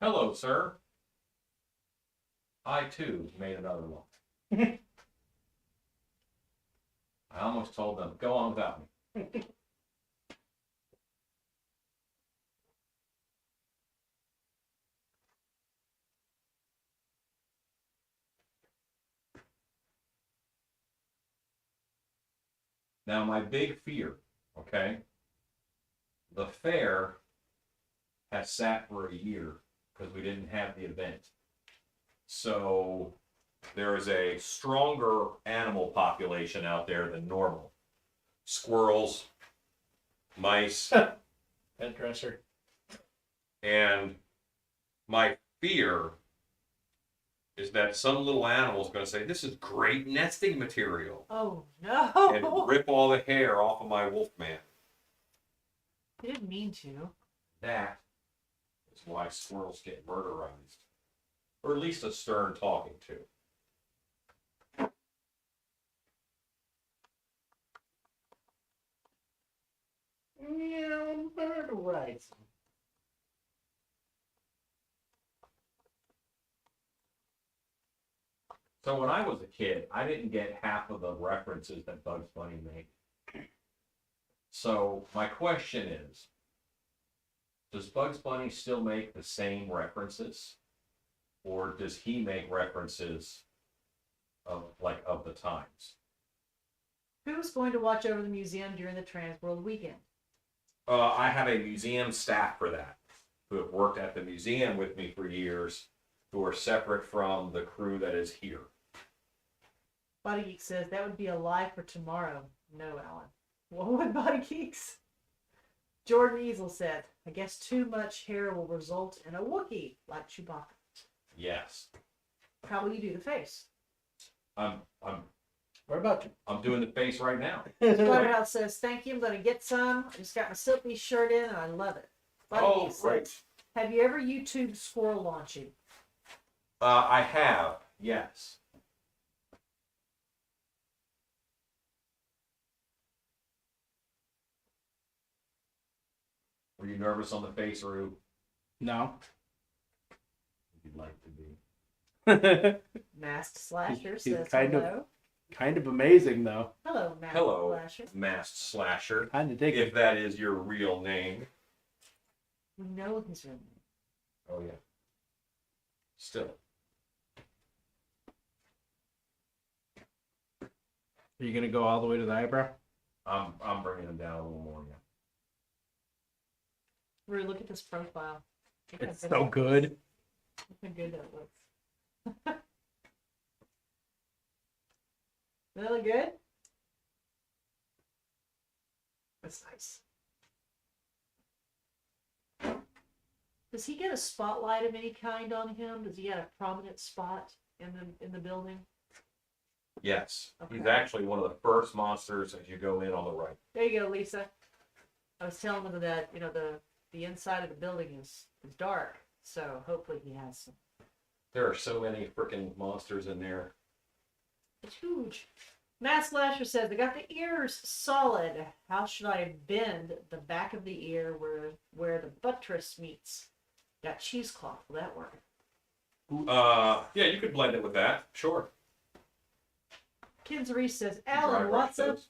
Hello, sir. I, too, made another one. I almost told them, go on without me. Now, my big fear, okay? The fair has sat for a year because we didn't have the event. So there is a stronger animal population out there than normal. Squirrels, mice, Pet dresser. and my fear is that some little animal is going to say, "This is great nesting material," Oh and no! rip all the hair off of my Wolfman. He didn't mean to. That is why squirrels get murderized, or at least a stern talking to. Yeah, right. So when I was a kid, I didn't get half of the references that Bugs Bunny made. So my question is, does Bugs Bunny still make the same references? Or does he make references of the times? Who's going to watch over the museum during the Transworld weekend? I have a museum staff for that, who have worked at the museum with me for years, who are separate from the crew that is here. Body Geek says that would be a lie for tomorrow. No, Alan. What would Body Geeks? Jordan Easel said, I guess too much hair will result in a Wookiee like Chewbacca. Yes. How will you do the face? I'm What about I'm doing the face right now. Slaughterhouse says, thank you, I'm going to get some. I just got my silky shirt in and I love it. Body Oh, Geek says, great. have you ever YouTubed squirrel launching? I have, yes. Were you nervous on the face, Rube? No. You'd like to be. Masked Slasher He's says kind of- hello. Kind of amazing though. Hello, Masked Hello, Slasher. masked slasher, Kind of dig if it. that is your real name. We know his real name. Oh yeah. Still. Are you gonna go all the way to the eyebrow? I'm bringing him down a little more. Yeah. Rue, look at this profile. Look It's how so good. Look how good that looks. Does that look good? That's nice. Does he get a spotlight of any kind on him? Does he get a prominent spot in the building? Yes. He's Okay. actually one of the first monsters as you go in on the right. There you go, Lisa. I was telling them that the inside of the building is dark, so hopefully he has some. There are so many freaking monsters in there. It's huge. Matt Slasher says, I got the ears solid. How should I bend the back of the ear where the buttress meets? Got cheesecloth. Will that work? Yeah, you could blend it with that. Sure. Kinsey says, Dry Alan, brush what's up those.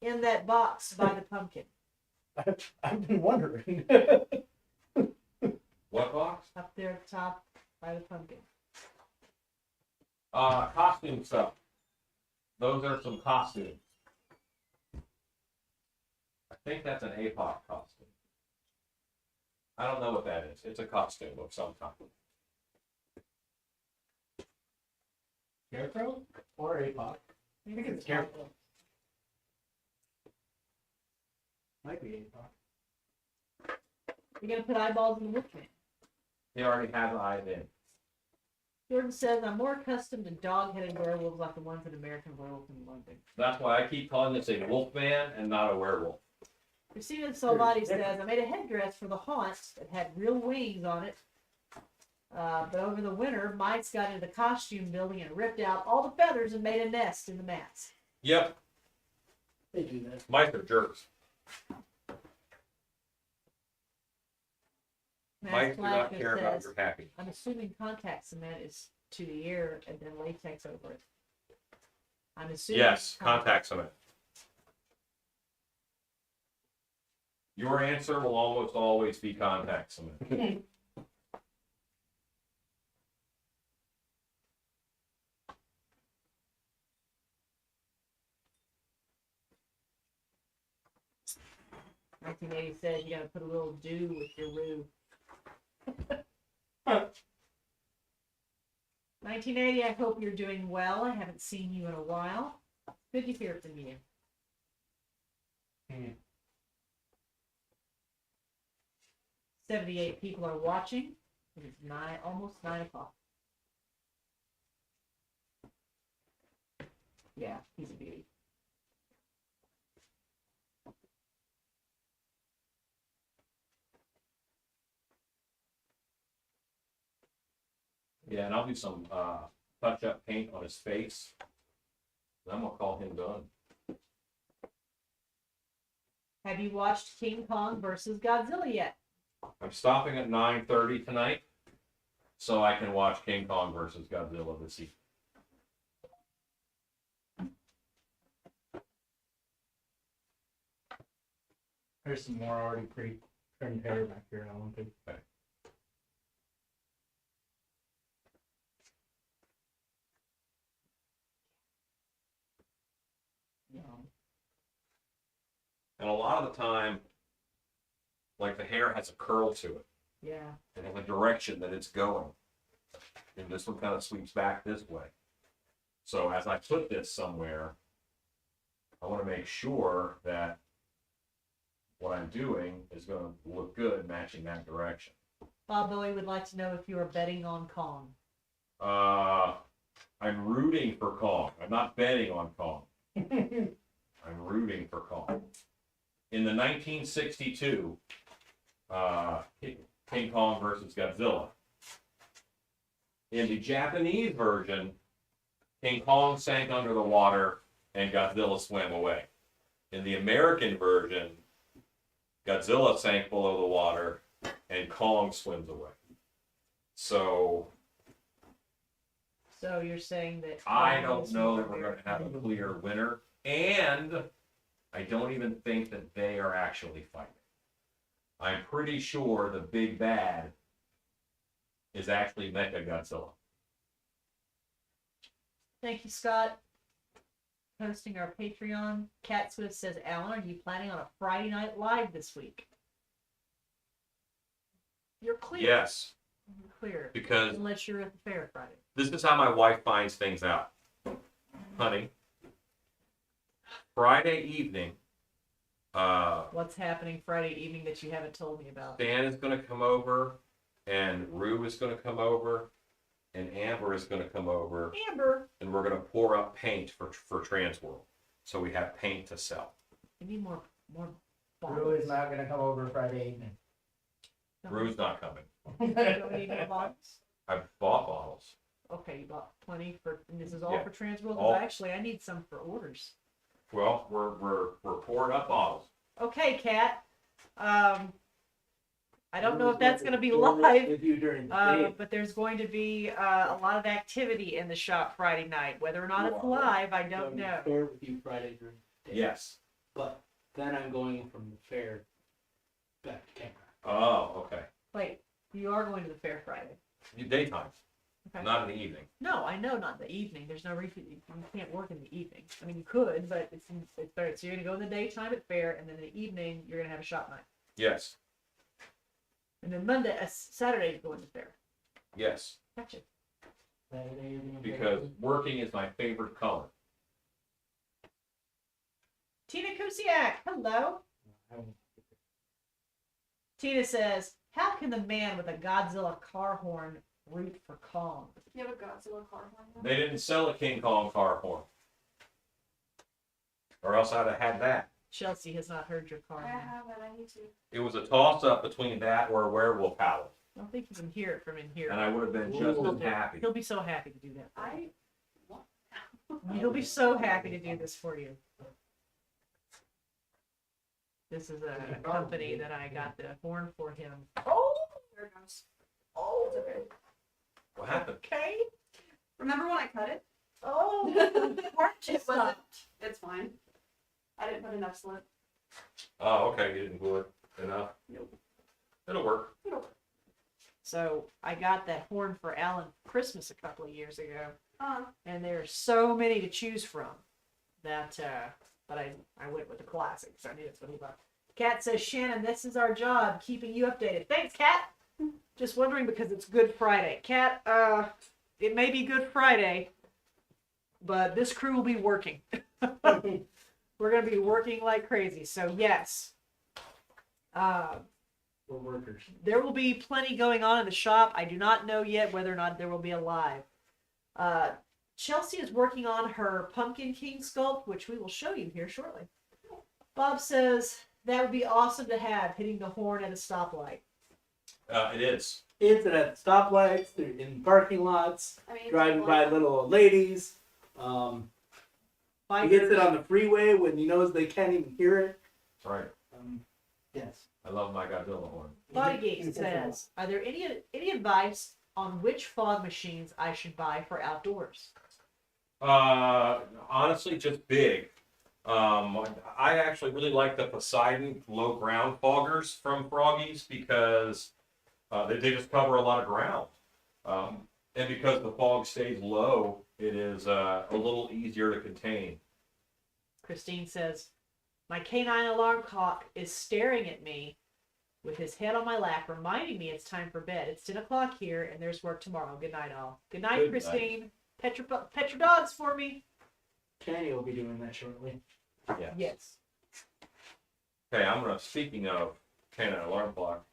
in that box by the pumpkin? I've been wondering. What box? Up there at the top by the pumpkin. Costume stuff. Those are some costumes. I think that's an APOC costume. I don't know what that is. It's a costume of some kind. Scarecrow or APOC? I think it's Scarecrow. Might be APOC. You're going to put eyeballs in the Wolfman. He already has eyes in. Jordan says, I'm more accustomed to dog-headed werewolves like the ones in American Werewolf in London. That's why I keep calling this a Wolfman and not a werewolf. Christina Salvati says, I made a headdress for the haunt that had real wings on it. But over the winter, mice got into the costume building and ripped out all the feathers and made a nest in the mats. Yep, They do that. mice are jerks. Mice do not care about your happiness. I'm assuming contact cement is to the ear and then latex over it. I'm assuming. Yes, contact cement. Your answer will almost always be contact cement. — 1980 said you gotta put a little dew with your roo. 1980, I hope you're doing well. I haven't seen you in a while. Good to hear from you. 78 people are watching. It is almost 9 o'clock. Yeah, he's a beauty. Yeah, and I'll do some touch-up paint on his face. Then I'm gonna call him done. Have you watched King Kong versus Godzilla yet? I'm stopping at 9:30 tonight, so I can watch King Kong versus Godzilla this evening. There's some more already pre-trimmed hair back here. I want to. And a lot of the time, like the hair has a curl to it. Yeah. And in the direction that it's going. And this one kind of sweeps back this way. So as I put this somewhere, I want to make sure that what I'm doing is going to look good matching that direction. Bob Bowie would like to know if you are betting on Kong. I'm rooting for Kong. I'm not betting on Kong. I'm rooting for Kong. In the 1962 King Kong versus Godzilla, in the Japanese version, King Kong sank under the water and Godzilla swam away. In the American version, Godzilla sank below the water and Kong swims away. So you're saying that I don't know that we're going to have a clear winner, and I don't even think that they are actually fighting. I'm pretty sure the big bad is actually Mechagodzilla. Thank you, Scott. Posting our Patreon. Cat Swift says, Alan, are you planning on a Friday night live this week? You're clear. Yes, You're clear. because Unless you're at the fair Friday. this is how my wife finds things out. Honey, Friday evening, What's happening Friday evening that you haven't told me about? Dan is going to come over, and Rue is going to come over, and Amber is going to come over, Amber! and we're going to pour up paint for Transworld. So we have paint to sell. I need more Rue bottles. is not gonna come over Friday evening. Rue's not coming. Don't we need more bottles? I bought bottles. Okay, you bought 20 for, and this is all Yeah. for Transworld? All- Actually, I need some for orders. Well, we're pouring up bottles. Okay, Kat. I don't know if that's going to be live, With you during the day. but there's going to be a lot of activity in the shop Friday night. Whether or not it's live, I don't know. Fair with you Friday during the day. Yes. But then I'm going from the fair back to camera. Oh, okay. Wait, you are going to the fair Friday? Daytime, Okay. not in the evening. No, I know not in the evening. There's no reason you can't work in the evening. I mean, you could, but it's better. So you're gonna go in the daytime at fair, and then in the evening you're gonna have a shop night, Yes. and then Saturday you're going to fair. Yes. Gotcha. Saturday evening. Because working is my favorite color. Tina Kusiak, hello. Tina says, "How can the man with a Godzilla car horn root for Kong?" You have a Godzilla car horn? They didn't sell a King Kong car horn. Or else I'd have had that. Chelsea has not heard your car I horn. haven't, I need to. It was a toss-up between that or a werewolf howl. I don't think you can hear it from in here. And I would have been just Ooh. as happy. He'll be so happy to do that. I He'll be so happy to do this for you. This is a company that I got the horn for him. Oh, there it goes. Oh, it's okay. What happened? okay. Remember when I cut it? Oh, heart It just wasn't. stopped. It's fine. I didn't put enough slip. Oh, okay. You didn't glue it enough? Nope. It'll work. So I got that horn for Alan for Christmas a couple of years ago, Uh, and there are so many to choose from that but I went with the classics. I knew that's what he bought. Kat says, Shannon, this is our job, keeping you updated. Thanks, Kat. Just wondering because it's Good Friday. Kat, it may be Good Friday, but this crew will be working. We're going to be working like crazy. So, yes. We're workers. There will be plenty going on in the shop. I do not know yet whether or not there will be a live. Chelsea is working on her Pumpkin King sculpt, which we will show you here shortly. Bob says that would be awesome to have, hitting the horn at a stoplight. It is. It's at stoplights, they're in parking lots, I mean, driving by little old ladies. He gets it on the freeway when he knows they can't even hear it. That's right. Yes. I love my Godzilla horn. Bodygate says, are there any advice on which fog machines I should buy for outdoors? Honestly, just big. I actually really like the Poseidon low ground foggers from Froggies because they just cover a lot of ground. And because the fog stays low, it is a little easier to contain. Christine says, my canine alarm clock is staring at me with his head on my lap, reminding me it's time for bed. It's 10 o'clock here, and there's work tomorrow. Good night, all. Good night, Good Christine. Pet your dogs for me. Kenny will be doing that shortly. Yeah. Yes. Okay, speaking of canine alarm clock,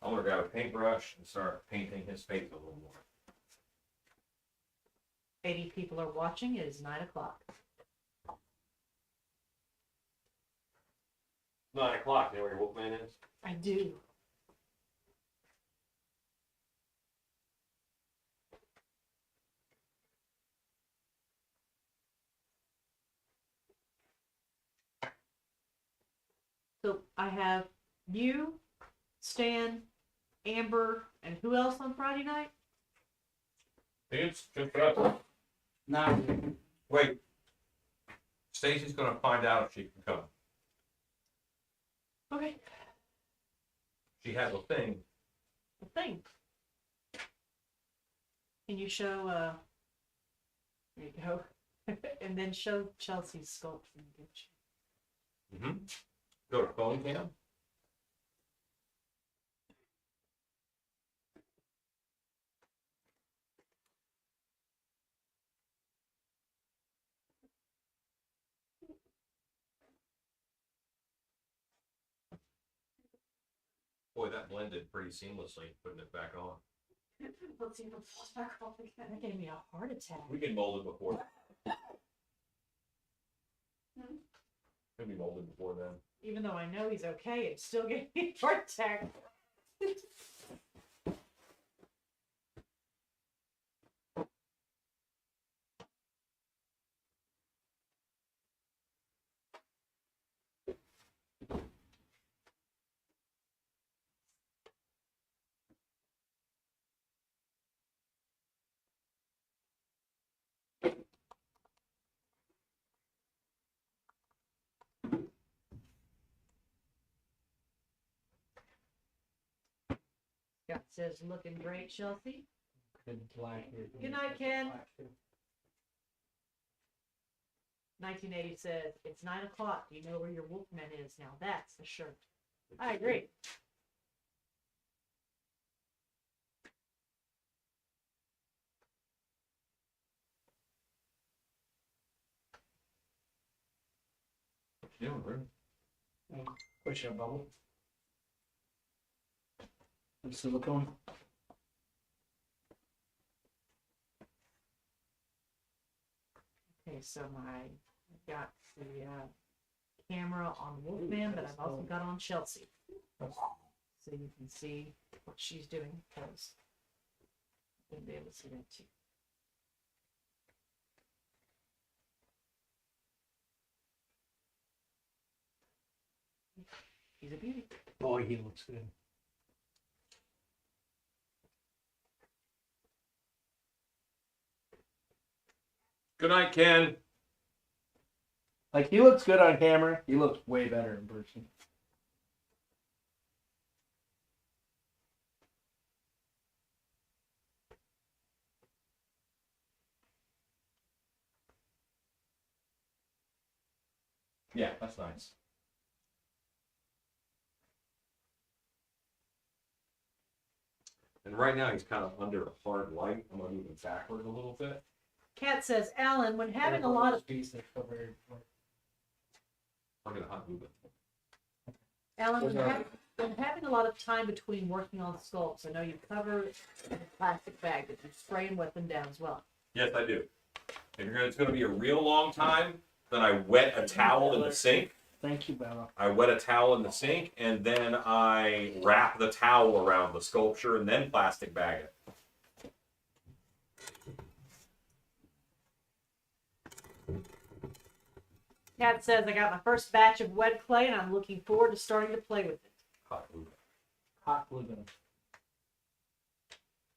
I'm gonna grab a paintbrush and start painting his face a little more. 80 people are watching. It is 9 o'clock. 9 o'clock, you know where your Wolfman is? I do. So I have you, Stan, Amber, and who else on Friday night? It's just us. Not Wait. Stacy's gonna find out if she can come. Okay. She has a thing. The thing. Can you show, there you go. And then show Chelsea's sculpt from the good shape. Mm-hmm. Go to phone cam. Boy, that blended pretty seamlessly, putting it back on. Let's see if it falls back off again. That gave me a heart attack. We can mold it before. Hmm? Can be molded before then. Even though I know he's okay, it still gave me a heart attack. Scott says, looking great, Chelsea. good black. Good night, Ken. 1980 says, it's 9 o'clock. Do you know where your Wolfman is? Now that's the shirt. I agree. What you doing, bro? Push a bubble. Some silicone. Okay, so I've got the camera on Wolfman, but I've also got on Chelsea. So you can see what she's doing, because you'll be able to see that too. He's a beauty. Oh, he looks good. Good night, Ken. Like, he looks good on camera. He looks way better in person. Yeah, that's nice. And right now he's kind of under a hard light. I'm gonna move him backward a little bit. Kat says, Alan, when having a lot of I'm gonna hot move it. Alan, when having a lot of time between working on sculpts, I know you cover it in a plastic bag, but you spray and wet them down as well. Yes, I do. If it's gonna be a real long time, then I wet a towel in the sink. Thank you, Bella. I wet a towel in the sink, and then I wrap the towel around the sculpture, and then plastic bag it. Kat says, I got my first batch of wet clay, and I'm looking forward to starting to play with it. Hot glue gun. Hot glue gun.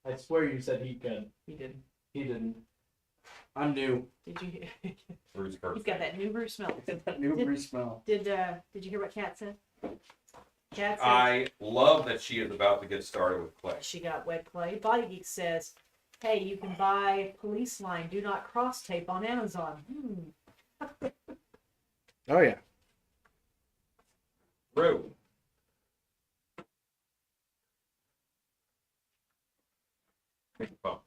I swear you said he could. He didn't. He didn't. I'm new. Did you? Bruce He's Kirk. got that new brew smell. That new brew smell. Did you hear what Kat said? Kat said I love that she is about to get started with clay. she got wet clay. Body Geek says, hey, you can buy police line do not cross tape on Amazon. Oh yeah. Brew. Oh.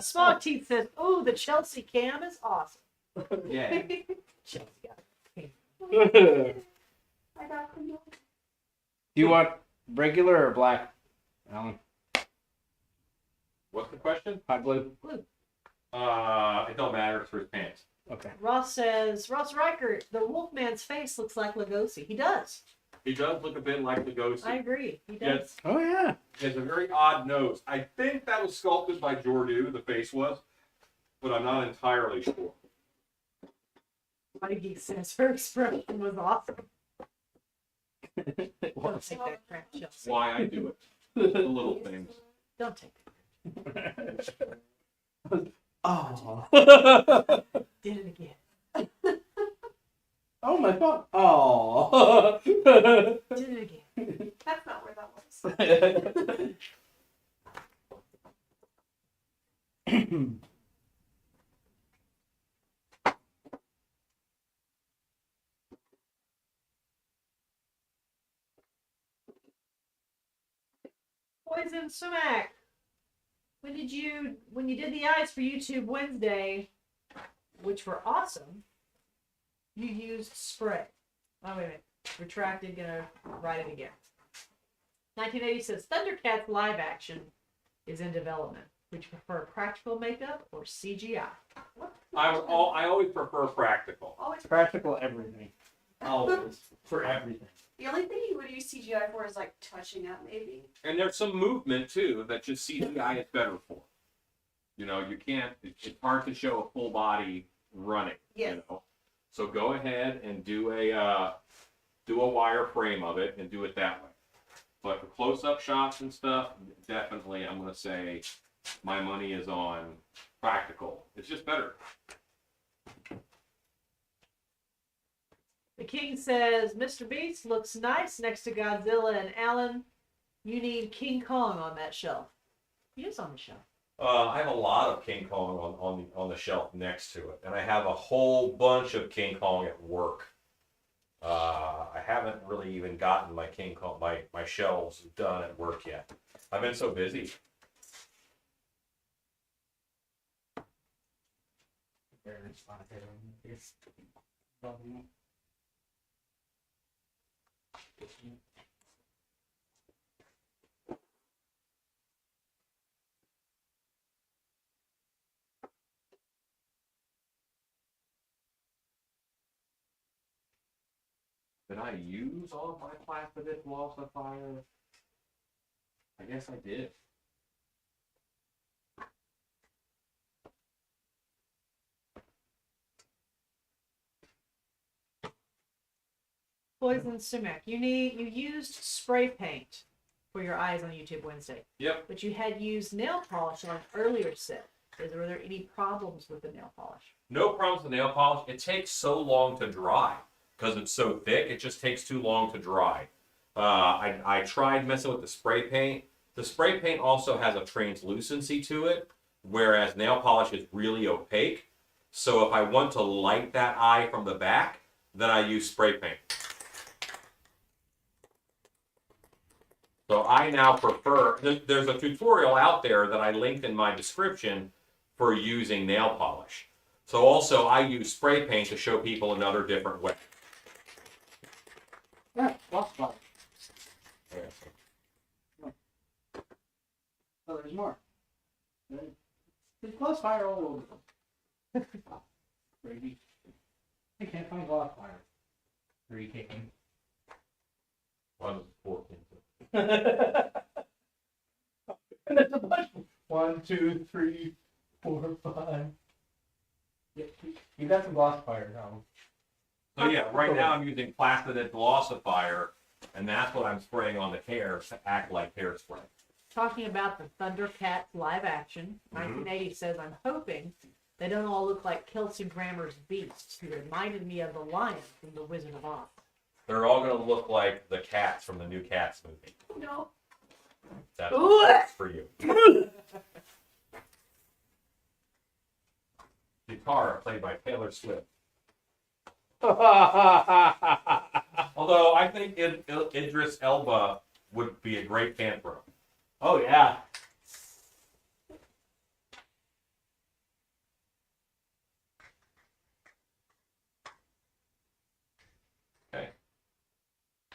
Smog Teeth says, oh, the Chelsea cam is awesome. Yeah. Chelsea got it. I got the milk. Do you want regular or black, Alan? What's the question? Hot glue. It don't matter. It's for his pants. Okay. Ross says, Ross Reichert, the Wolfman's face looks like Lugosi. He does. He does look a bit like Lugosi. I agree. He does. Yes. Oh yeah. He has a very odd nose. I think that was sculpted by Jordu, the face was, but I'm not entirely sure. Body Geek says her expression was awesome. It Don't was. take that crap, Chelsea. Why I do it. The little things. Don't take that. Oh. Did it again. Oh my phone. Oh. Did it again. That's not where that was. Poison Sumac. When you did the eyes for YouTube Wednesday, which were awesome, you used spray. Oh, wait a minute. Retracted, gonna write it again. 1980 says Thundercats live action is in development. Would you prefer practical makeup or CGI? I always prefer practical. Always. Practical everything. Always. For everything. The only thing you would use CGI for is like touching up, maybe. And there's some movement too that just CGI is better for. You know, you can't. It's hard to show a full body running. Yes. You know, so go ahead and do a wireframe of it and do it that way. But for close-up shots and stuff, definitely I'm gonna say my money is on practical. It's just better. The King says Mr. Beast looks nice next to Godzilla, and Alan, you need King Kong on that shelf. He is on the shelf. I have a lot of King Kong on the shelf next to it, and I have a whole bunch of King Kong at work. I haven't really even gotten my King Kong my shelves done at work yet. I've been so busy. Did I use all of my plastic emulsifier? I guess I did. Poison Sumac, you used spray paint for your eyes on YouTube Wednesday. Yep. But you had used nail polish on an earlier set. Were there any problems with the nail polish? No problems with nail polish. It takes so long to dry because it's so thick. It just takes too long to dry. I tried messing with the spray paint. The spray paint also has a translucency to it, whereas nail polish is really opaque. So if I want to light that eye from the back, then I use spray paint. So I now prefer, there's a tutorial out there that I linked in my description for using nail polish. So also I use spray paint to show people another different way. Yeah, gloss fire. Oh, there's more. There's gloss fire all over. Crazy. I can't find gloss fire. Where are you taking? And that's a bunch. 1, 2, 3, 4, 5. Yeah, you got some gloss fire now. So yeah, right now I'm using Plastident Glossifier, and that's what I'm spraying on the hair to act like hairspray. Talking about the Thundercats live action, 1980 says, I'm hoping they don't all look like Kelsey Grammer's beasts, who reminded me of the lion from The Wizard of Oz. They're all going to look like the cats from the new Cats movie. No. That's for you. Guitar played by Taylor Swift. Although I think Idris Elba would be a great Panthro. Oh yeah. Okay.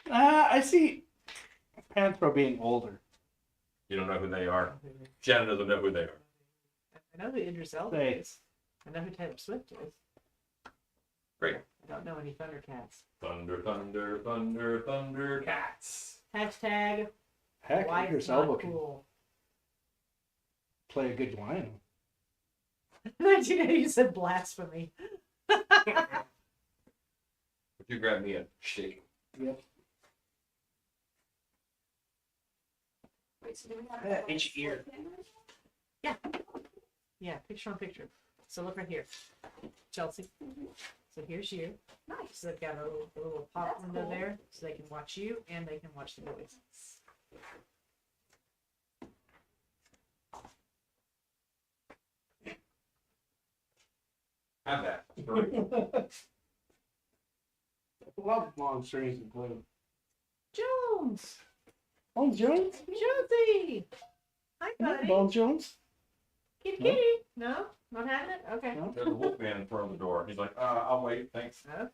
I see Panthro being older. You don't know who they are. Jenna doesn't know who they are. I know who Idris Elba Hey. is. I know who Taylor Swift is. Great. I don't know any Thundercats. Thunder, thunder, thunder, thunder, cats. Hashtag Heck, why Idris it's not Elba can cool. play a good lion. 1980 said blasphemy. Would you grab me a shake? Yep. Wait, so do we have Yeah, like, each ear. split cameras? Yeah, picture on picture. So look right here. Chelsea. So here's you. Nice. So they've got a little pop That's window cool. there, so they can watch you and they can watch the boys. Have that. Love long strings of glue. Jones! Bones Jones? Jonesy! Hi, No, buddy. Bones Jones? Kitty, No? kitty. No? Not having it? Okay. No? There's a Wolfman in front of the door. He's like, I'll wait, thanks. No.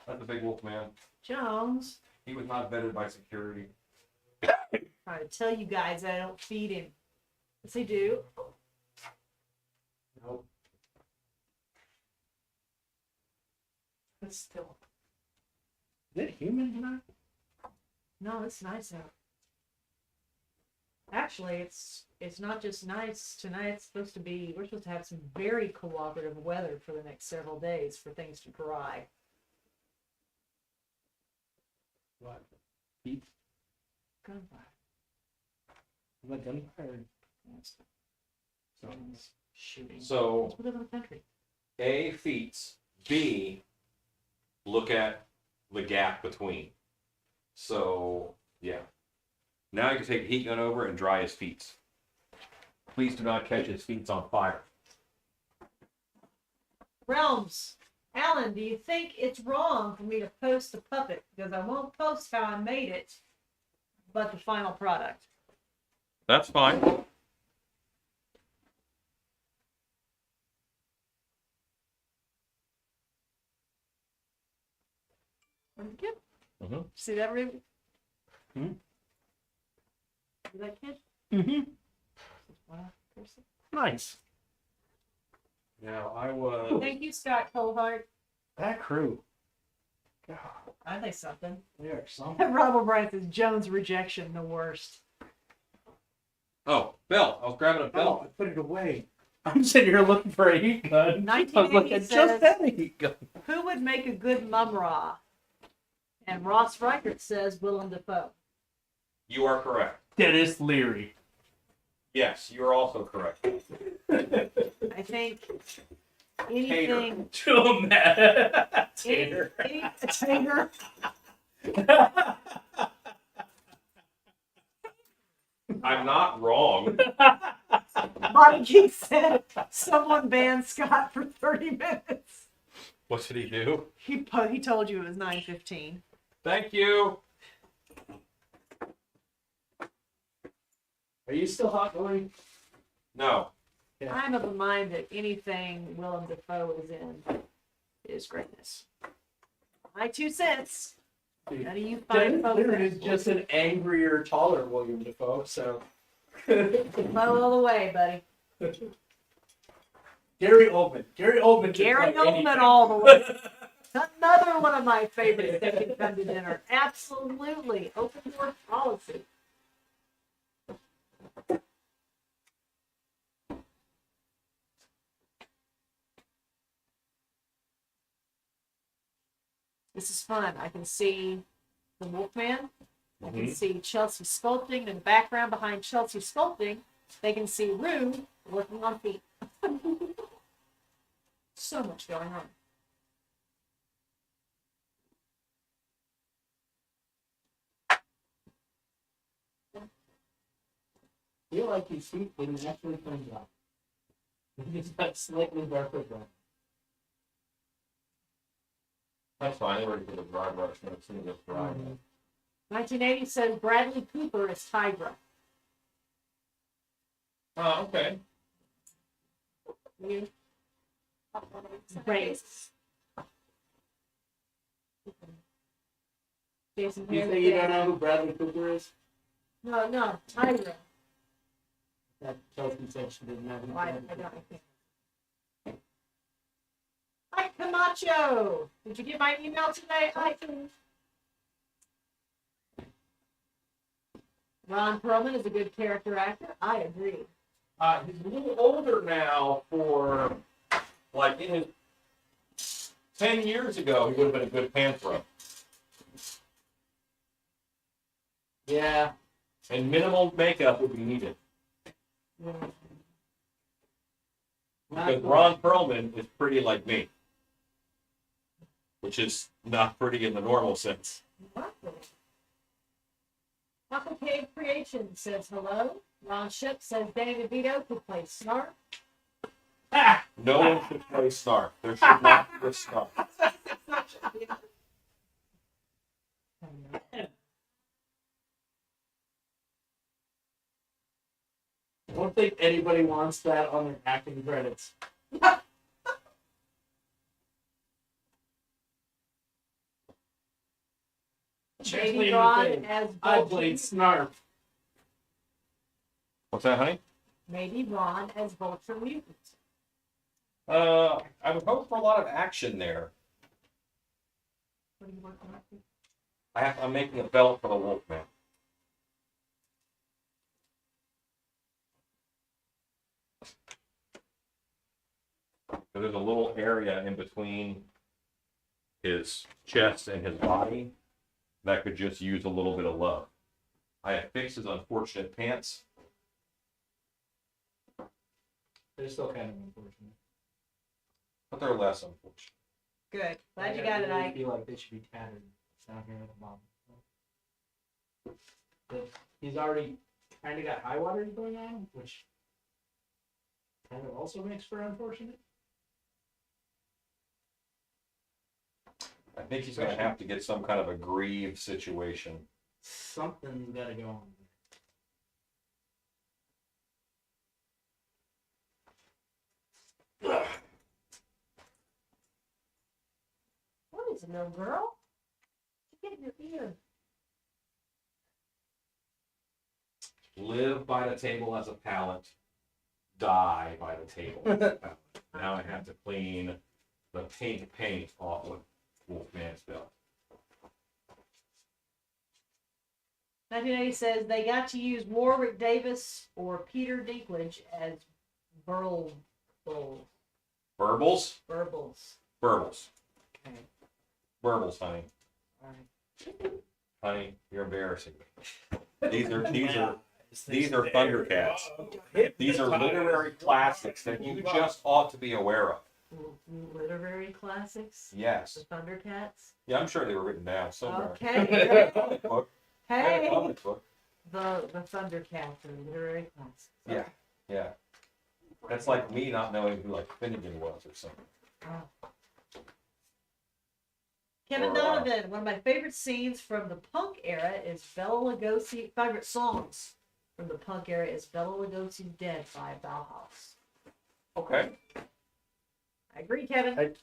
That's a big Wolfman. Jones. He was not vetted by security. Trying to tell you guys that I don't feed him. Yes, I do. Nope. It's still. Is it human tonight? No, it's nice out. Actually, it's not just nice tonight. It's supposed to be. We're supposed to have some very cooperative weather for the next several days for things to dry. What? Beat? Gunfire. What gunfire? Yes. Guns, shooting. So, We live in the country. A, feet. B, look at the gap between. So, yeah. Now you can take a heat gun over and dry his feet. Please do not catch his feet on fire. Realms. Alan, do you think it's wrong for me to post the puppet? Because I won't post how I made it, but the final product. That's fine. Where'd it get? Mhm. See that, Ruby? Hmm? See that kid? Mm-hmm. Wow, person. Nice. Now, I was... Thank you, Scott Colhart. That crew. God, I think something. they are something. Rob O'Brien says Jones rejection the worst. Oh, belt. I was grabbing a Oh, belt. I put it away. I'm sitting here looking for a heat gun. 1980 I was looking says- just at a heat gun. Who would make a good Mumra? And Ross Reichert says Willem Dafoe. You are correct. Dennis Leary. Yes, you are also correct. I think anything. Tater. Tater. I'm not wrong. Bobby King said someone banned Scott for 30 minutes. What did he do? He told you it was 9:15. Thank you. Are you still hot going? No. Yeah. I'm of the mind that anything Willem Dafoe is in is greatness. My 2 cents. How do you find folks? There is just an angrier, taller William Dafoe, so. Blow all the way, buddy. Gary Oldman. Gary Oldman. Gary can play Oldman anything. all the way. Another one of my favorites that can come to dinner. Absolutely. Open door policy. This is fun. I can see the Wolfman. I can see Chelsea sculpting. In the background behind Chelsea sculpting, they can see Rue working on feet. So much going on. I feel like his feet didn't actually come out. He just got slightly darker brown. That's fine. They already did a dry brush. No, it's gonna get dry. 1980 says Bradley Cooper is Hydra. Oh, okay. You? Great. Jason You Harris say you said- don't know who Bradley Cooper is? No, Hydra. That Chelsea said she didn't know who Why? Bradley I Cooper don't. Ike Camacho. Did you get my email today, Ike? Ron Perlman is a good character actor. I agree. He's a little older now for, like, in his 10 years ago, he would have been a good Panthro. Yeah. And minimal makeup would be needed. Yeah. Because Ron Perlman is pretty like me. Which is not pretty in the normal sense. Complicated Creation says hello. Ron Ship says Danny DeVito could play Snark. No one should play Snark. There should not be a Snark. I don't think anybody wants that on their acting credits. Maybe Ron as I Vulture. played Snarf. What's that, honey? Maybe Ron as Vulture Mutant. I would hope for a lot of action there. What are you working on? I'm making a belt for the Wolfman. So there's a little area in between his chest and his body that could just use a little bit of love. I have fixed his unfortunate pants. They're still kind of unfortunate. But they're less unfortunate. Good. Glad you got it, I Ike. feel like they should be tattered down here at the bottom. But he's already kind of got high waters going on, which kind of also makes for unfortunate. I think he's going to have to get some kind of a grieve situation. Something's got to go on. What is it, little girl? Get in your ear. Live by the table as a pallet, die by the table as a pallet. Now I have to clean the paint off of Wolfman's belt. 1980 says they got to use Warwick Davis or Peter Dinklage as Burbles. Burbles? Burbles. Burbles. Okay. Burbles, honey. All right. Honey, you're embarrassing me. These are They're Thundercats. These are literary classics that you just ought to be aware of. Literary classics. Yes. The Thundercats. Yeah, I'm sure they were written down somewhere. Okay. Comic book. Hey. Comic book. The Thundercats are literary classics. Yeah. That's like me not knowing who like Finnegan was or something. Kevin Or, Donovan, one of my favorite scenes from the punk era is Bela Lugosi. Favorite songs from the punk era is Bela Lugosi's "Dead" by Bauhaus. Okay. I agree, Kevin.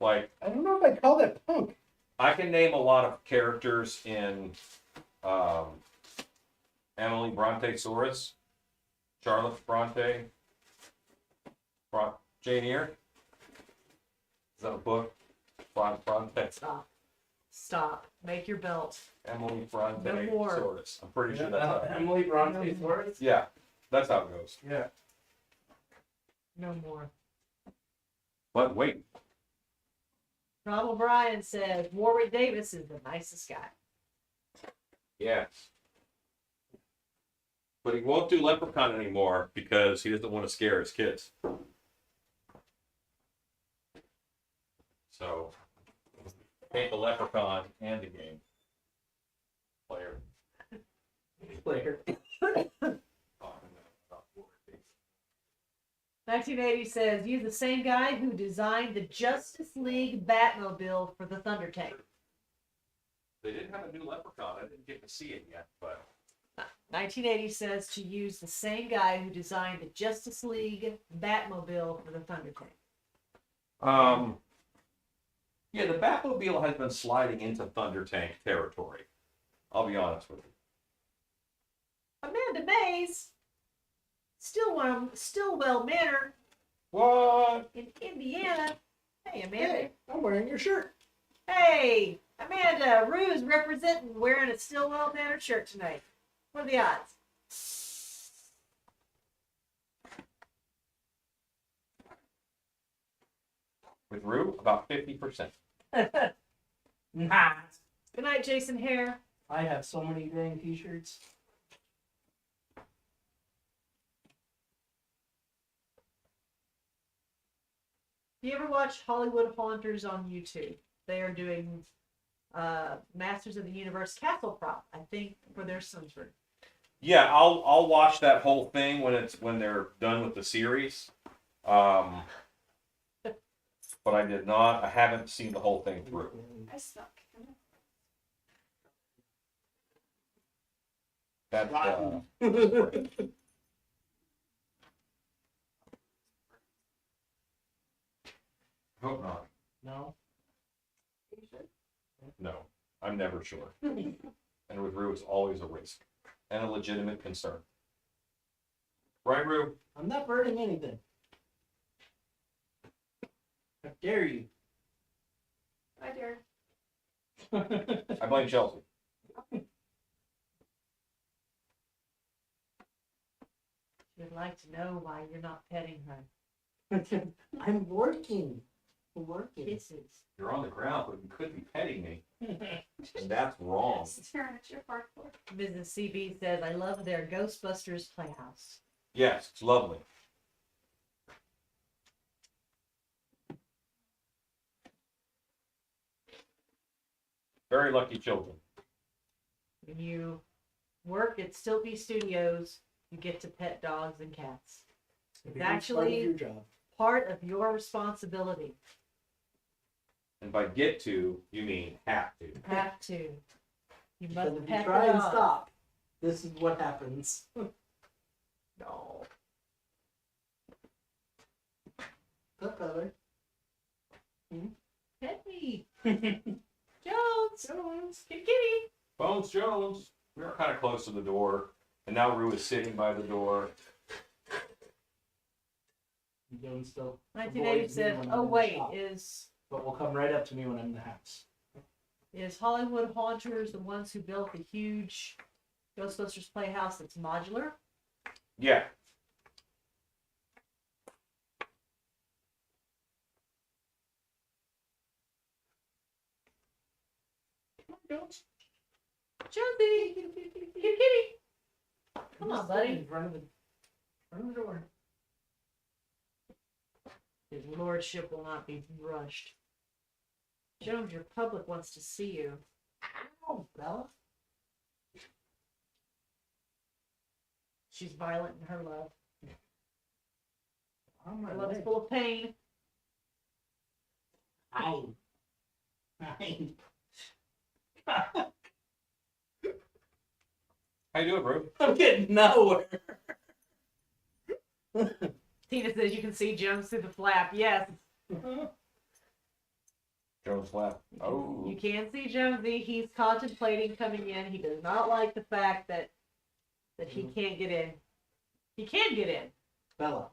Like, I don't know if I'd call that punk. I can name a lot of characters in Emily Bronte-Saurus, Charlotte Bronte, Jane Eyre. Is that a book? Bronte. Stop. Make your belt. Emily Bronte No more. Saurus. I'm pretty sure that's how it goes. Emily Bronte Saurus. Yeah, that's how it goes. Yeah. No more. But wait, Rob O'Brien says Warwick Davis is the nicest guy. yes. But he won't do Leprechaun anymore because he doesn't want to scare his kids. So, take the Leprechaun and the game. Player. 1980 says use the same guy who designed the Justice League Batmobile for the Thunder Tank. They didn't have a new Leprechaun. I didn't get to see it yet, but 1980 says to use the same guy who designed the Justice League Batmobile for the Thunder Tank. yeah, the Batmobile has been sliding into Thunder Tank territory. I'll be honest with you. Amanda Mays, Stillwell Manor What? in Indiana. Hey, Amanda. Hey, I'm wearing your shirt. Hey, Amanda, Rue's representing wearing a Stillwell Manor shirt tonight. What are the odds? With Rue, about 50%. Nah. Good night, Jason Hare. I have so many dang t-shirts. Do you ever watch Hollywood Haunters on YouTube? They are doing Masters of the Universe castle prop, I think, for their Sunsford. Yeah, I'll watch that whole thing when they're done with the series. But I did not. I haven't seen the whole thing through. I suck. That's hope not. No. No, I'm never sure. And with Rue, it's always a risk and a legitimate concern. Right, Rue? I'm not burning anything. How dare you? I dare. I blame Chelsea. She'd like to know why you're not petting her. I'm working. Kisses. You're on the ground, but you could be petting me. And that's wrong. Staring at your hardcore. Mrs. CB says, I love their Ghostbusters Playhouse. Yes, it's lovely. Very lucky children. When you work at Stiltby Studios, you get to pet dogs and cats. It's actually your job. part of your responsibility. And by get to, you mean have to. Have to. You Because must if you pet try the and dog. stop, this is what happens. No. The feather. Pet me. Jones. Kitty kitty. Bones Jones. We were kind of close to the door, and now Rue is sitting by the door. You don't still. 1980 avoid me said, when I'm oh in the wait, shop, but will come right up to me when I'm in the house. is Hollywood Haunters the ones who built the huge Ghostbusters Playhouse that's modular? Yeah. Jonesy. Kitty kitty. Come on, Just buddy. In front of the door. His lordship will not be rushed. Jones, your public wants to see you. Oh, Bella. She's violent in her love. On my My love's leg. full of pain. Ow. Ow. How you doing, bro? I'm getting nowhere. Tina says you can see Jones through the flap. Yes, Jones left. Oh. you can see Jonesy. He's contemplating coming in. He does not like the fact that he can't get in. He can get in. Bella.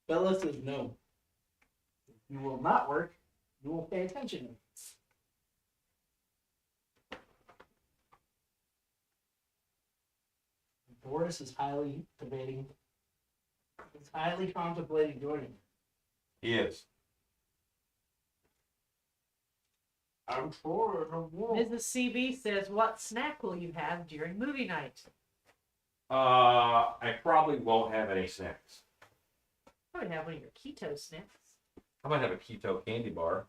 Bella says no. You will not work. You won't pay attention. Boris is highly debating. He's highly contemplating joining. He is. I'm sure it won't. Mrs. CB says, "What snack will you have during movie night?" I probably won't have any snacks. Probably have one of your keto snacks. I might have a keto candy bar.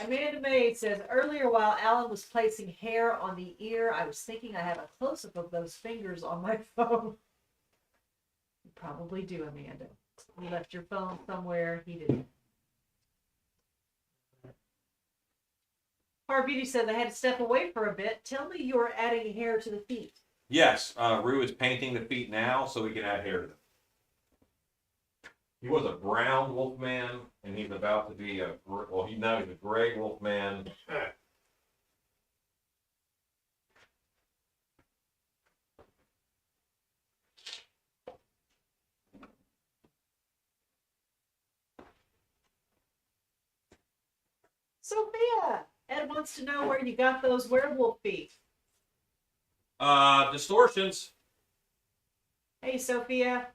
Amanda Maid says, "Earlier while Alan was placing hair on the ear, I was thinking I have a close-up of those fingers on my phone." You probably do, Amanda. You left your phone somewhere. He didn't. Hard Beauty said, "I had to step away for a bit. Tell me you are adding hair to the feet." Yes, Rue is painting the feet now so we can add hair to them. He was a brown Wolfman, and he's about to be now he's a gray Wolfman. Sophia, Ed wants to know where you got those werewolf feet. Distortions. Hey, Sophia.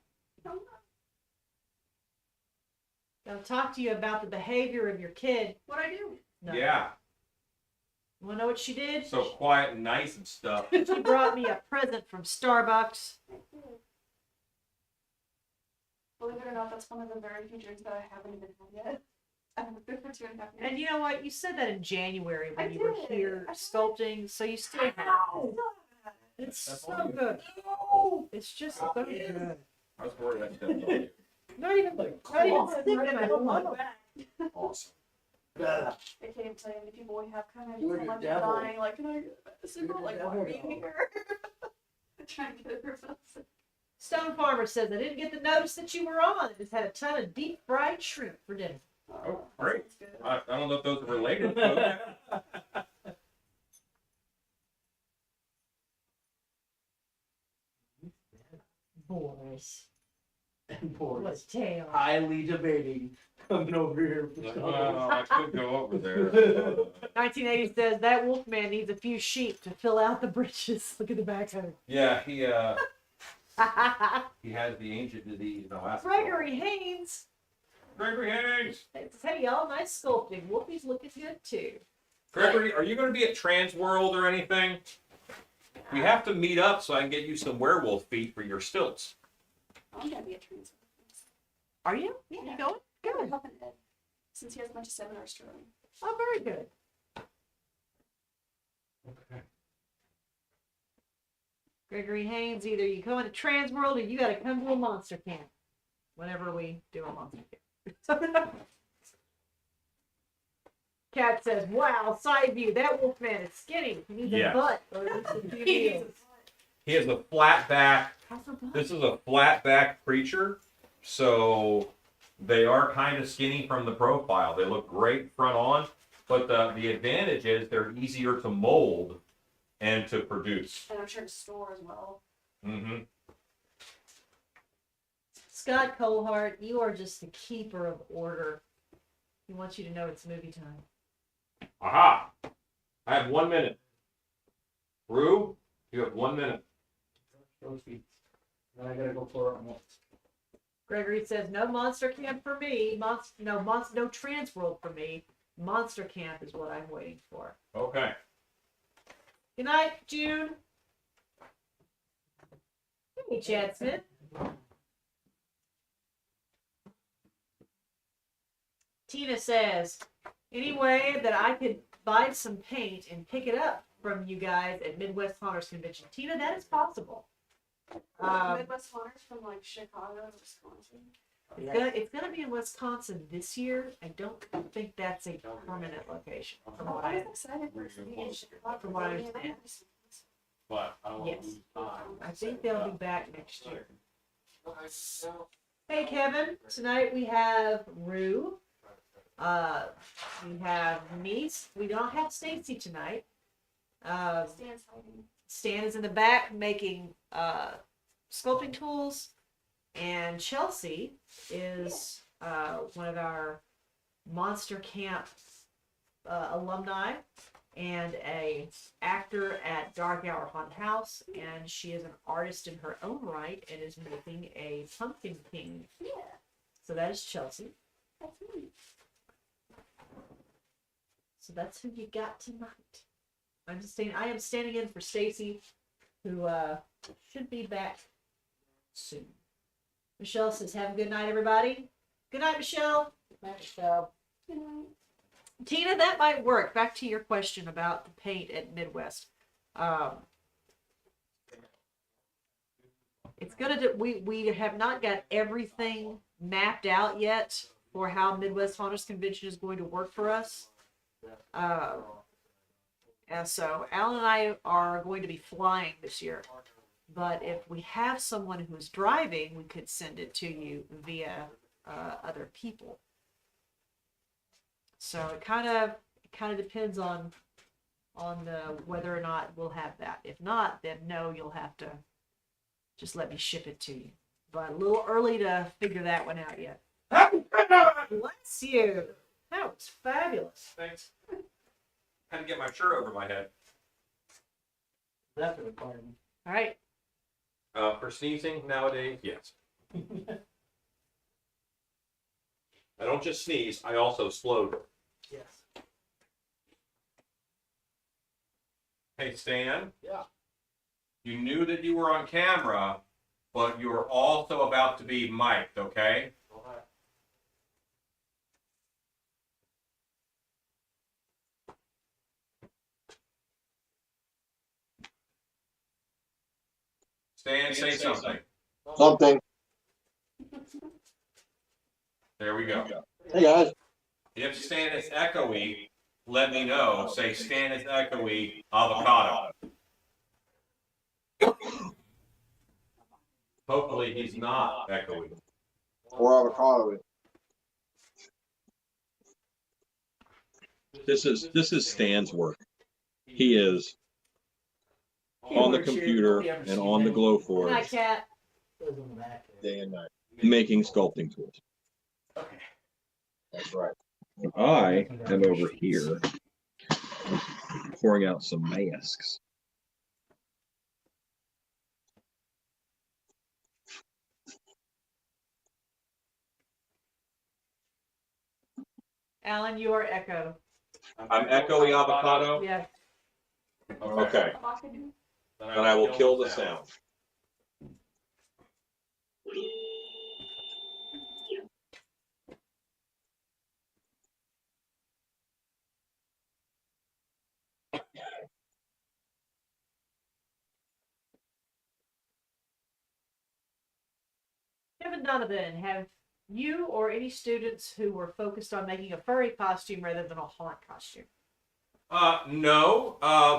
I'll talk to you about the behavior of your kid. What'd I do? No. Yeah. You want to know what she did? So quiet and nice and stuff. She brought me a present from Starbucks. Believe it or not, that's one of the very few drinks that I haven't even had yet. I haven't been for 2.5 years. And you know what? You said that in January when I you were did. here I did. sculpting, so you still have it. It's That's so all you- good. It's just so good. I was worried I stepped on you. Not even sticking on my back. Awesome. Bella. I can't even tell you how many people we have kind of You're just the like devil. dying, like, can I get a medicine? You're the Like, why devil are you dog. here? I'm trying to get her medicine. Stone Farmer says, "I didn't get the notice that you were on. I just had a ton of deep fried shrimp for dinner." Oh, great. That's good. I don't know if those are related. But Boris. And Boris. What tail? Highly debating coming over here for I could go over there. 1980 says, "That Wolfman needs a few sheep to fill out the britches." Look at the back of it. Yeah, he has the ancient disease. No, that's Gregory Haynes. Gregory Haynes. Says, "Hey y'all, nice sculpting. Wolfie's looking good too." Gregory, are you going to be at Trans World or anything? We have to meet up so I can get you some werewolf feet for your stilts. I'm gonna be a transfer. Are you? Yeah, you going? Good. Good. Helping Ed, since he has a bunch of seminars to run. Oh, very good. Okay. Gregory Haynes, either you go into Trans World or you got to come to a monster camp. Whenever we do a monster camp. Cat says, "Wow, side view. That Wolfman is skinny. He needs Yes. a butt or at least a few meals." He has a flat back. How's her butt? This is a flat back creature, so they are kind of skinny from the profile. They look great front on, but the advantage is they're easier to mold and to produce. And I'm sure to store as well. Mm-hmm. Scott Colehart, you are just the keeper of order. He wants you to know it's movie time. Aha! I have 1 minute. Rue, you have 1 minute. Those feet. Then I gotta go for it once. Gregory says, "No monster camp for me. No Trans World for me. Monster camp is what I'm waiting for." Okay. Good night, June. Hey, Chad Smith. Tina says, "Any way that I could buy some paint and pick it up from you guys at Midwest Haunters Convention?" Tina, that is possible. Midwest Hunters from like Chicago to Wisconsin. It's gonna be in Wisconsin this year. I don't think that's a permanent location, from what I I was excited for it to be in Chicago. From what I understand. But I don't want Yes. to lose time. I think they'll be back next year. Hey Kevin, tonight we have Rue. We have Niece. We don't have Stacy tonight. Stan's hiding. Stan is in the back making sculpting tools, and Chelsea is one of our Monster Camp alumni and a actor at Dark Hour Haunted House, and she is an artist in her own right and is making a pumpkin king. Yeah, So that is Chelsea. that's me. So that's who you got tonight. I am standing in for Stacy, who should be back soon. Michelle says, "Have a good night, everybody." Good night, Michelle. Good night, Michelle. You know, Tina, that might work. Back to your question about the paint at Midwest. It's gonna. We have not got everything mapped out yet for how Midwest Haunters Convention is going to work for us. And so Alan and I are going to be flying this year. But if we have someone who's driving, we could send it to you via other people. So it kind of depends on whether or not we'll have that. If not, then no, you'll have to just let me ship it to you. But a little early to figure that one out yet. Bless you. That was fabulous. Thanks. Had to get my shirt over my head. That's a requirement. All right. For sneezing nowadays, yes. I don't just sneeze, I also explode. Yes. Hey, Stan. Yeah. You knew that you were on camera, but you were also about to be mic'd, okay? Stan, say something. Something. There we go. Hey guys. If Stan is echoey, let me know. Say Stan is echoey, avocado. Hopefully he's not echoey. Or avocado. This is Stan's work. He is on the computer and on the glow Good night, forge Cat. Day and night. making sculpting tools. Okay. That's right. I am over here pouring out some masks. Alan, you are echo. I'm echoey avocado? Yeah. Okay, Avocado. and I will kill the sound. Kevin Donovan, have you or any students who were focused on making a furry costume rather than a haunt costume? No,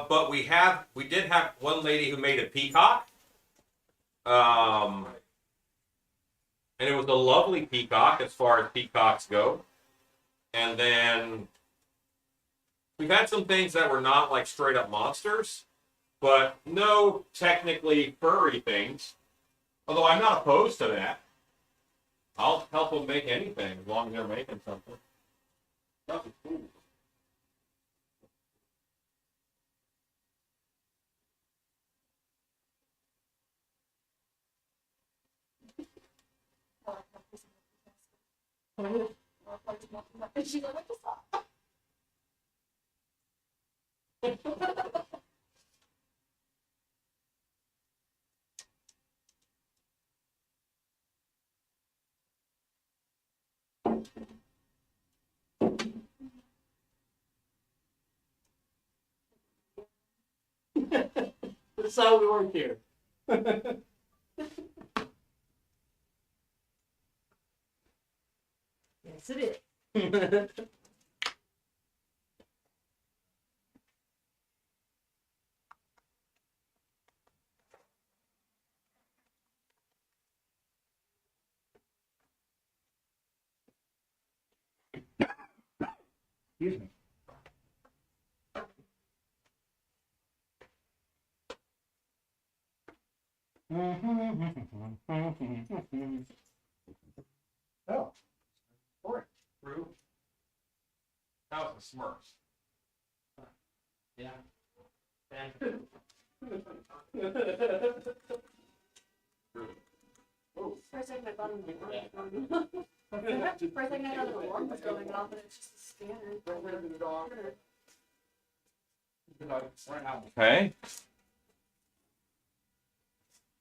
but we did have one lady who made a peacock. And it was a lovely peacock as far as peacocks go. And then we've had some things that were not like straight up monsters, but no technically furry things. Although I'm not opposed to that. I'll help them make anything as long as they're making something. That'd be cool. And she's like, what the fuck? That's how we work here. Yes, it is. Excuse me. Oh, True. That was the Smurfs. yeah. First thing I thought of the alarm was going off. First thing I thought of the alarm was going off, but it's just a scanner. Okay.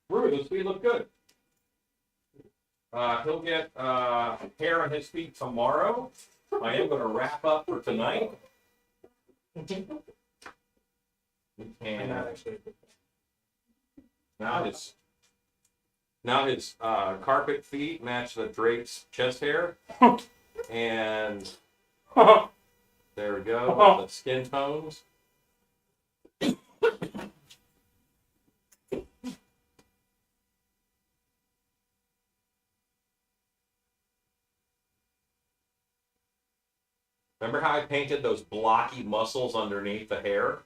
Rue, those feet look good. He'll get hair on his feet tomorrow. I am going to wrap up for tonight. And now his carpet feet match the drape's chest hair. And there we go, with the skin tones. Remember how I painted those blocky muscles underneath the hair?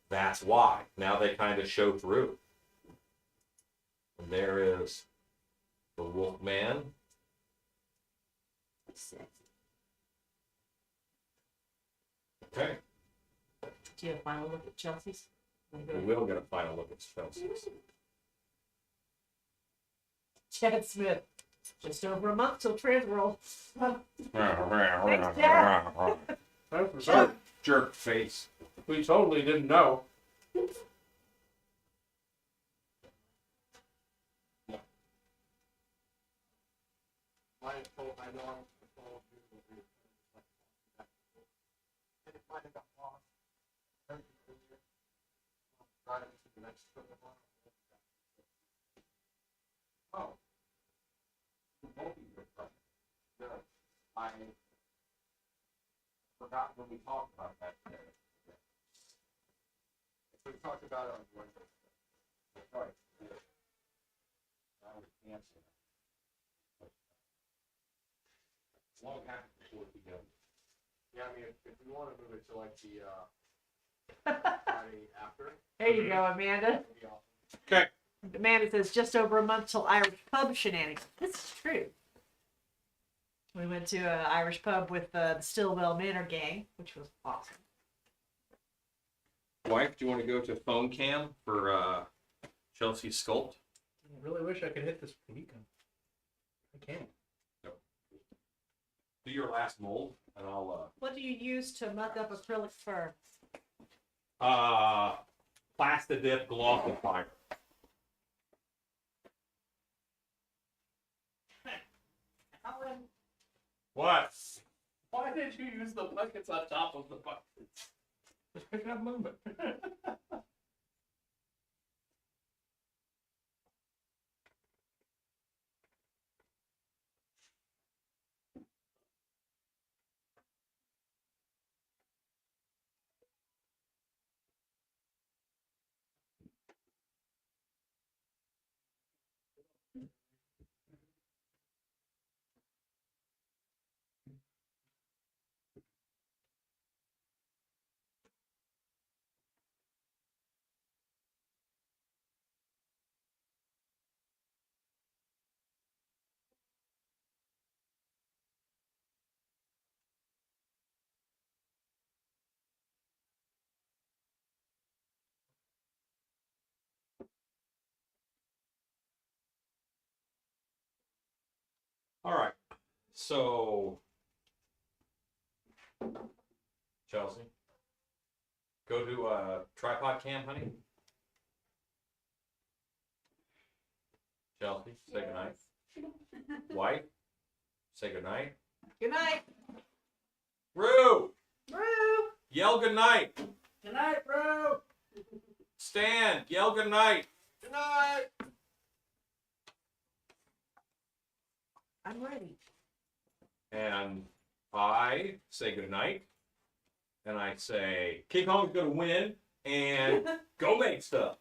That's why. Now they kind of show through. And there is the Wolfman. Okay, Do you have a final look at Chelsea's? we will get a final look at Chelsea's. Chad Smith. Just over a month till Transworld. Jerk face. We totally didn't know. Oh. I forgot when we talked about that. We talked about it on Wednesday. Right. I would cancel. Long after before we go. Yeah, I mean, if we want to move it to like the Friday after, There you go, Amanda. that'd be awesome. Okay. Amanda says just over a month till Irish pub shenanigans. This is true. We went to an Irish pub with the Stillwell Manor gang, which was awesome. Wife, do you want to go to phone cam for Chelsea's sculpt? I really wish I could hit this weekend. I can't. Do your last mold, and I'll What do you use to muck up acrylic fur? Plastidip glossifier. What? Why did you use the buckets on top of the buckets? Just picking up movement. All right. So, Chelsea, go to tripod cam, honey. Chelsea, say goodnight. White, say goodnight. Good night. Rue, Roo. yell goodnight. Good night, bro. Stan, yell goodnight. Good night. I'm ready. And I say goodnight, and I say King Kong's gonna win, and go make stuff.